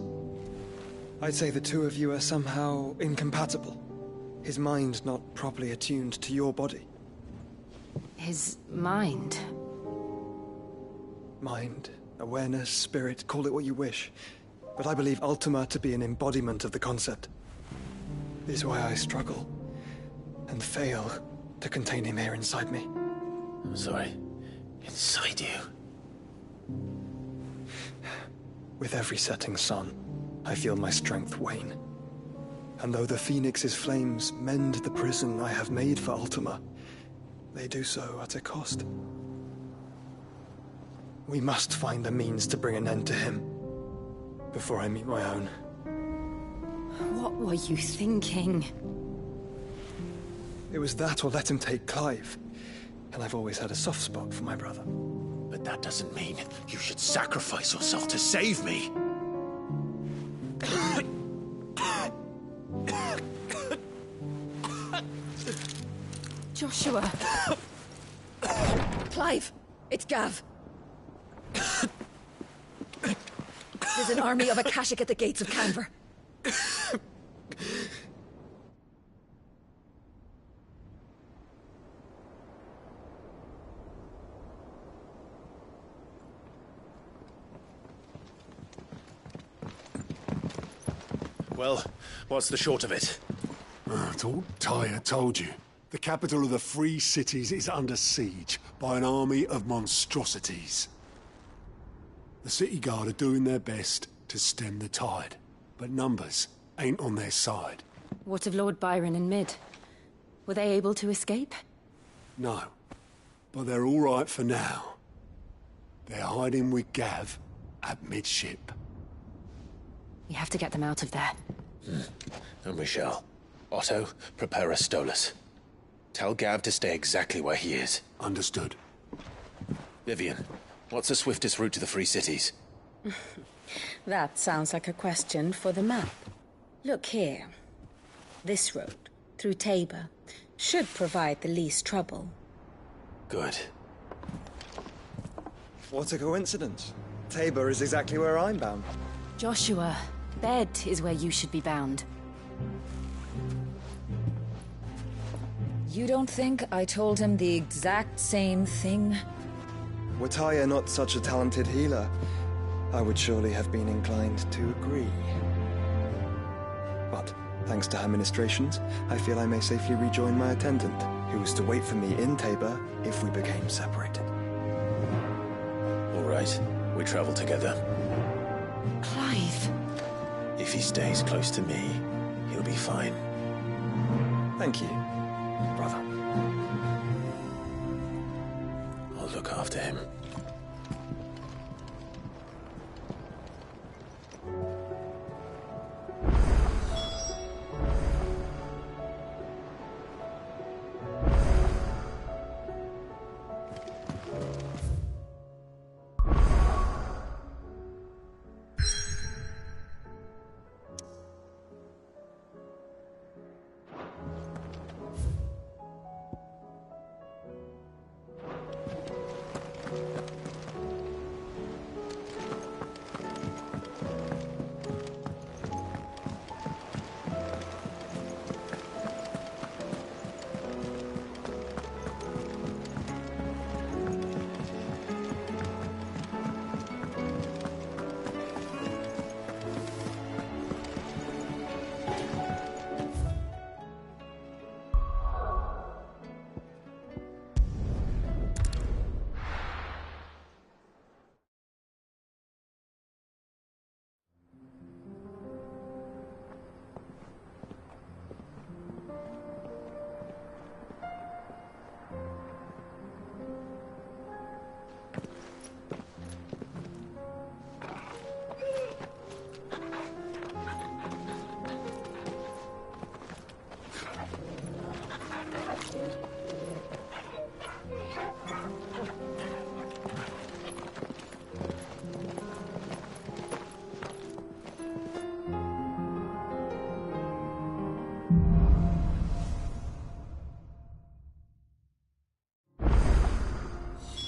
I'd say the two of you are somehow incompatible. His mind not properly attuned to your body. His mind? Mind, awareness, spirit, call it what you wish. But I believe Ultima to be an embodiment of the concept. is why I struggle and fail to contain him here inside me. I'm sorry. Inside you. With every setting sun, I feel my strength wane. And though the Phoenix's flames mend the prison I have made for Ultima, they do so at a cost. We must find a means to bring an end to him before I meet my own. What were you thinking? It was that or let him take Clive. And I've always had a soft spot for my brother. But that doesn't mean you should sacrifice yourself to save me. Joshua. Clive, it's Gav. There's an army of Akashic at the gates of Canver. Well, what's the short of it? I thought Tyre told you. The capital of the Free Cities is under siege by an army of monstrosities. The city guard are doing their best to stem the tide, but numbers ain't on their side. What of Lord Byron and Mid? Were they able to escape? No, but they're all right for now. They're hiding with Gav at midship. We have to get them out of there. And we shall. Otto, prepare a Stolas. Tell Gav to stay exactly where he is. Understood. Vivian, what's the swiftest route to the Free Cities? That sounds like a question for the map. Look here. This road, through Tabor, should provide the least trouble. Good. What a coincidence. Tabor is exactly where I'm bound. Joshua, bed is where you should be bound. You don't think I told him the exact same thing? Were Tyre not such a talented healer, I would surely have been inclined to agree. But, thanks to her ministrations, I feel I may safely rejoin my attendant, who was to wait for me in Tabor if we became separated. All right, we travel together. Clive. If he stays close to me, he'll be fine. Thank you, brother. I'll look after him.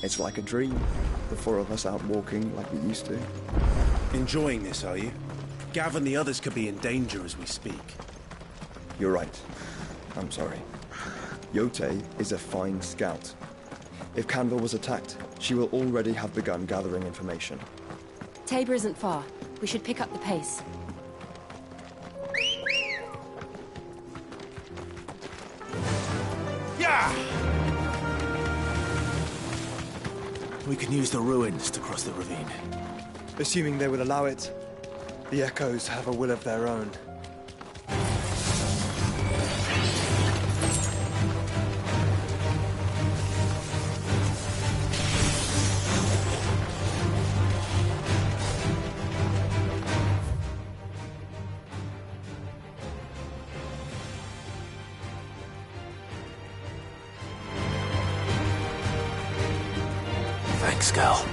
It's like a dream. The four of us out walking like we used to. Enjoying this, are you? Gav and the others could be in danger as we speak. You're right. I'm sorry. Yote is a fine scout. If Canva was attacked, she will already have begun gathering information. Tabor isn't far. We should pick up the pace. We can use the ruins to cross the ravine. Assuming they will allow it, the Echoes have a will of their own. Thanks, girl.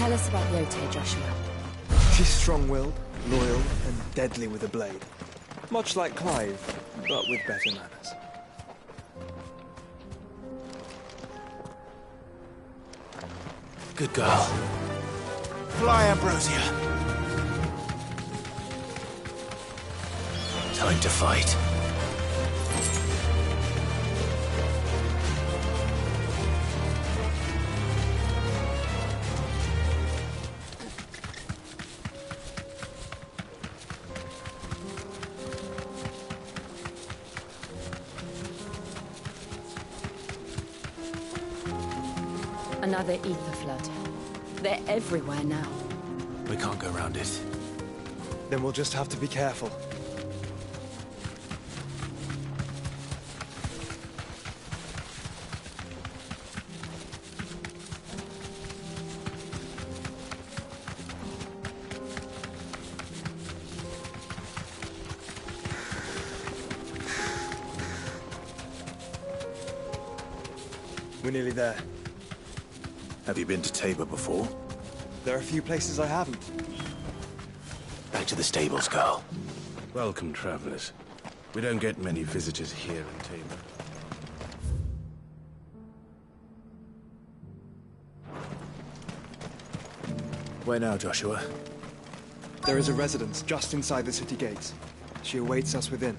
Tell us about Yote, Joshua. She's strong-willed, loyal, and deadly with a blade. Much like Clive, but with better manners. Good girl. Fly, Ambrosia. Time to fight. Another ether flood. They're everywhere now. We can't go around it. Then we'll just have to be careful. We're nearly there. Have you been to Tabor before? There are a few places I haven't. Back to the stables, girl. Welcome, travelers. We don't get many visitors here in Tabor. Where now, Joshua? There is a residence just inside the city gates. She awaits us within.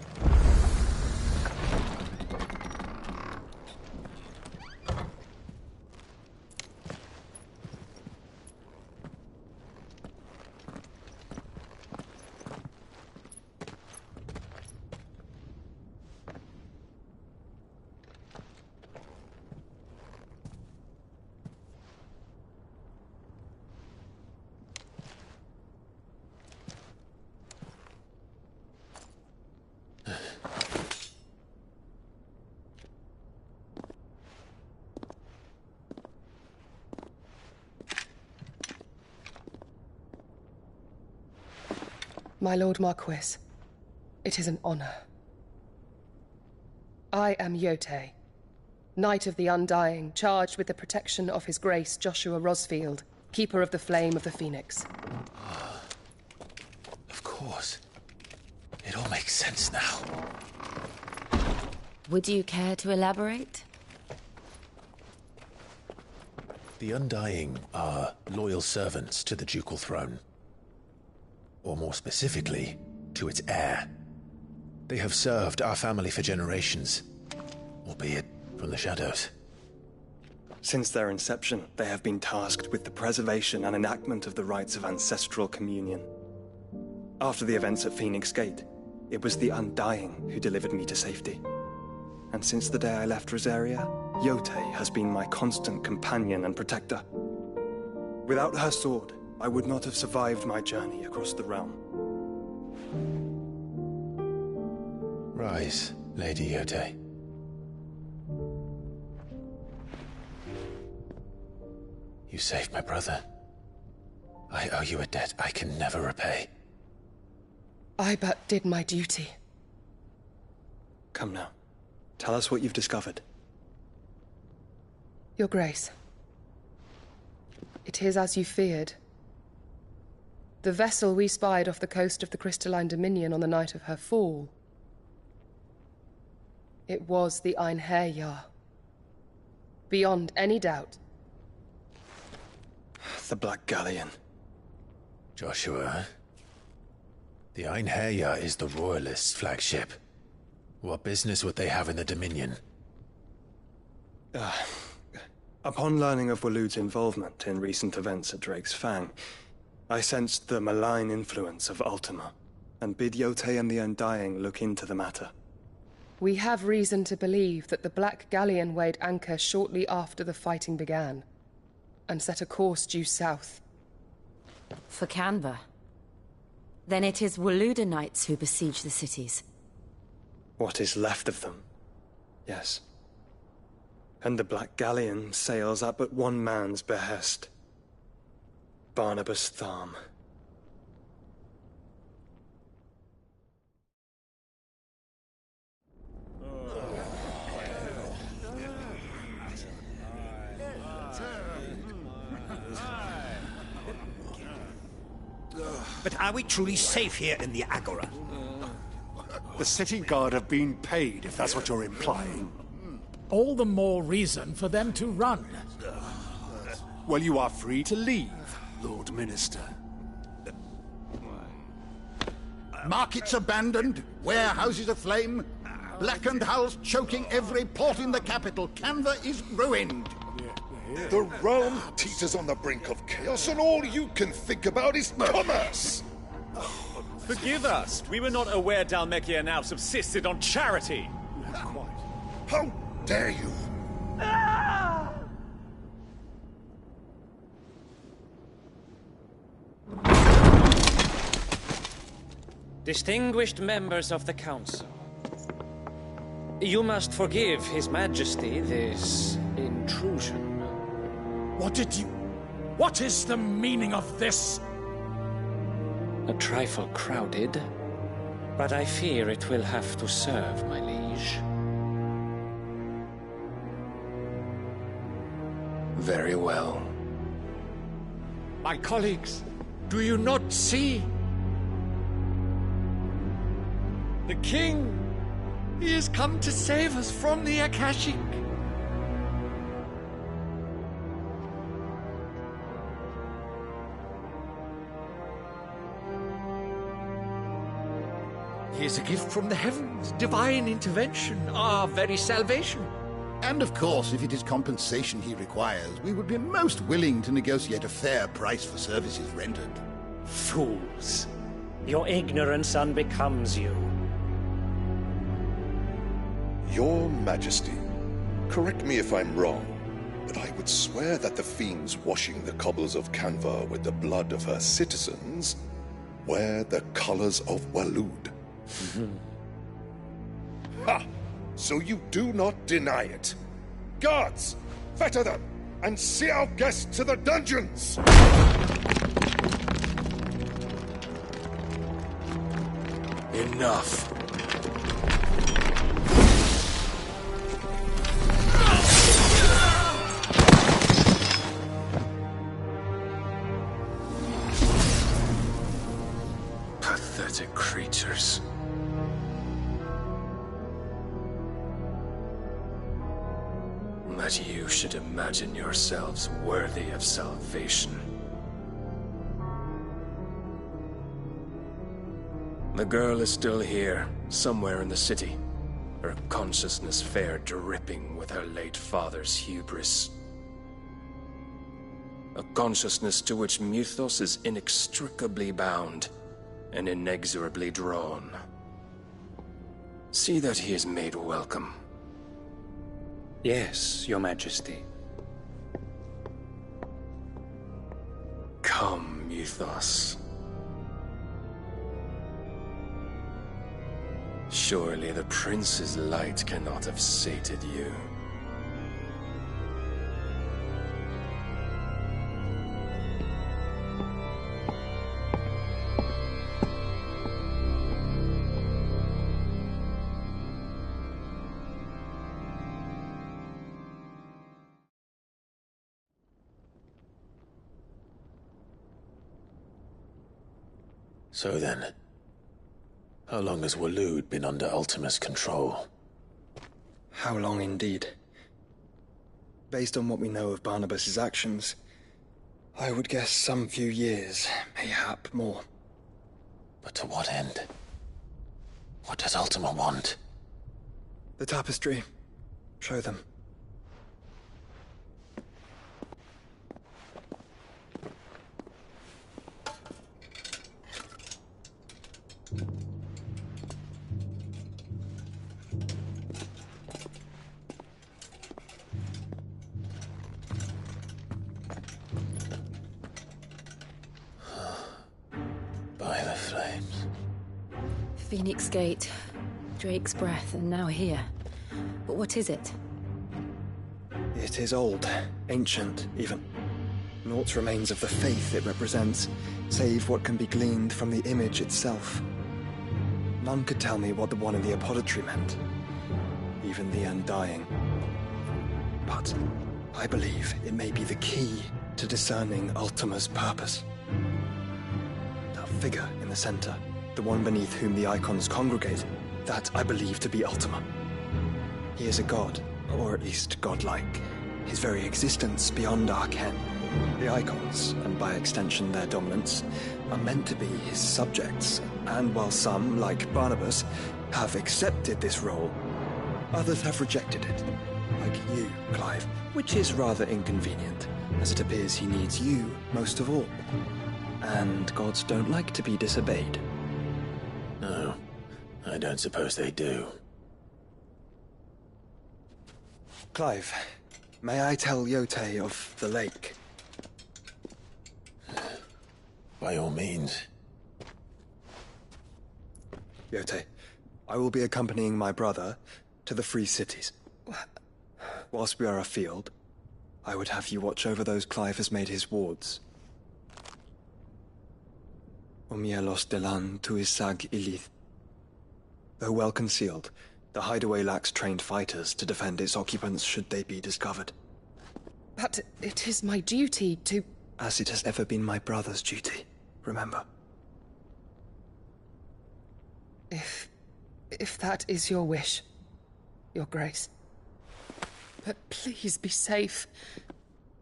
My Lord Marquis, it is an honor. I am Yote, Knight of the Undying, charged with the protection of His Grace Joshua Rosfield, Keeper of the Flame of the Phoenix. Of course. It all makes sense now. Would you care to elaborate? The Undying are loyal servants to the ducal throne. Or more specifically, to its heir. They have served our family for generations, albeit from the shadows. Since their inception, they have been tasked with the preservation and enactment of the rites of ancestral communion. After the events at Phoenix Gate, it was the Undying who delivered me to safety. And since the day I left Rosaria, Yote has been my constant companion and protector. Without her sword, I would not have survived my journey across the realm. Rise, Lady Yote. You saved my brother. I owe you a debt I can never repay. I but did my duty. Come now. Tell us what you've discovered. Your Grace. It is as you feared. The vessel we spied off the coast of the Crystalline Dominion on the night of her fall. It was the Einherjar. Beyond any doubt. The Black Galleon. Joshua, the Einherjar is the Royalists' flagship. What business would they have in the Dominion? Upon learning of Waloed's involvement in recent events at Drake's Fang, I sensed the malign influence of Ultima, and bid Yote and the Undying look into the matter. We have reason to believe that the Black Galleon weighed anchor shortly after the fighting began, and set a course due south. For Canva. Then it is Waloed Knights who besiege the cities. What is left of them? Yes. And the Black Galleon sails at but one man's behest. Barnabas Tharm. But are we truly safe here in the Agora? The city guard have been paid, if that's what you're implying. All the more reason for them to run. Well, you are free to leave, Lord Minister. Markets abandoned, warehouses aflame, blackened hulls choking every port in the capital. Canva is ruined. The realm teeters on the brink of chaos, and all you can think about is commerce! Forgive us. We were not aware Dhalmekia now subsisted on charity. How dare you! Distinguished members of the Council, you must forgive His Majesty this intrusion. What is the meaning of this? A trifle crowded, but I fear it will have to serve, my liege. Very well. My colleagues, do you not see? The King! He has come to save us from the Akashic! He is a gift from the heavens, divine intervention, our very salvation. And of course, if it is compensation he requires, we would be most willing to negotiate a fair price for services rendered. Fools! Your ignorance unbecomes you. Your Majesty, correct me if I'm wrong, but I would swear that the fiends washing the cobbles of Canva with the blood of her citizens wear the colors of Waloed. Ha! So you do not deny it. Guards, fetter them, and see our guests to the dungeons! Enough. Pathetic creatures. That you should imagine yourselves worthy of salvation. The girl is still here, somewhere in the city, her consciousness fair dripping with her late father's hubris. A consciousness to which Mythos is inextricably bound and inexorably drawn. See that he is made welcome. Yes, Your Majesty. Come, Mythos. Surely the Prince's light cannot have sated you. So then, how long has Waloed been under Ultima's control? How long indeed? Based on what we know of Barnabas's actions, I would guess some few years, mayhap more. But to what end? What does Ultima want? The tapestry. Show them. By the flames. Phoenix Gate, Drake's Breath, and now here. But what is it? It is old, ancient, even. Naught remains of the faith it represents, save what can be gleaned from the image itself. None could tell me what the one in the apothecary meant, even the Undying. But I believe it may be the key to discerning Ultima's purpose. The figure in the center, the one beneath whom the icons congregate, that I believe to be Ultima. He is a god, or at least godlike, his very existence beyond our ken. The icons, and by extension their dominants, are meant to be his subjects, and while some, like Barnabas, have accepted this role, others have rejected it, like you, Clive, which is rather inconvenient, as it appears he needs you most of all. And gods don't like to be disobeyed. No, I don't suppose they do. Clive, may I tell Yote of the lake? By all means. Yote, I will be accompanying my brother to the Free Cities. Whilst we are afield, I would have you watch over those Clive has made his wards. Omielos delan tuisag ilith. Though well concealed, the hideaway lacks trained fighters to defend its occupants should they be discovered. But it is my duty to... As it has ever been my brother's duty, remember. If that is your wish, Your Grace. But please be safe.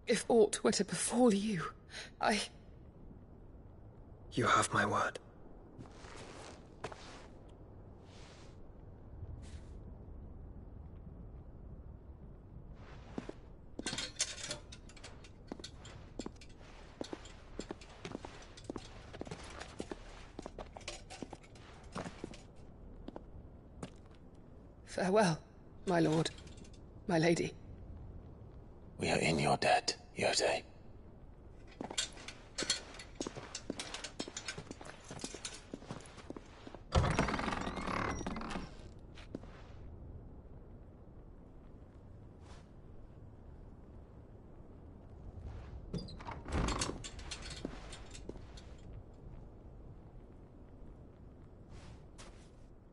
If aught were to befall you, You have my word. Farewell, my lord, my lady. We are in your debt, Yote.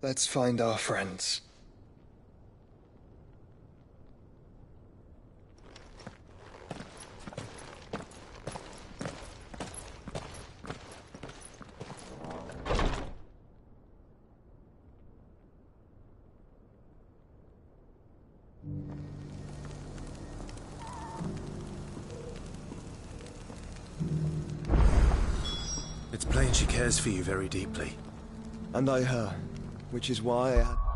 Let's find our friends. It's plain she cares for you very deeply. And I her, which is why I had...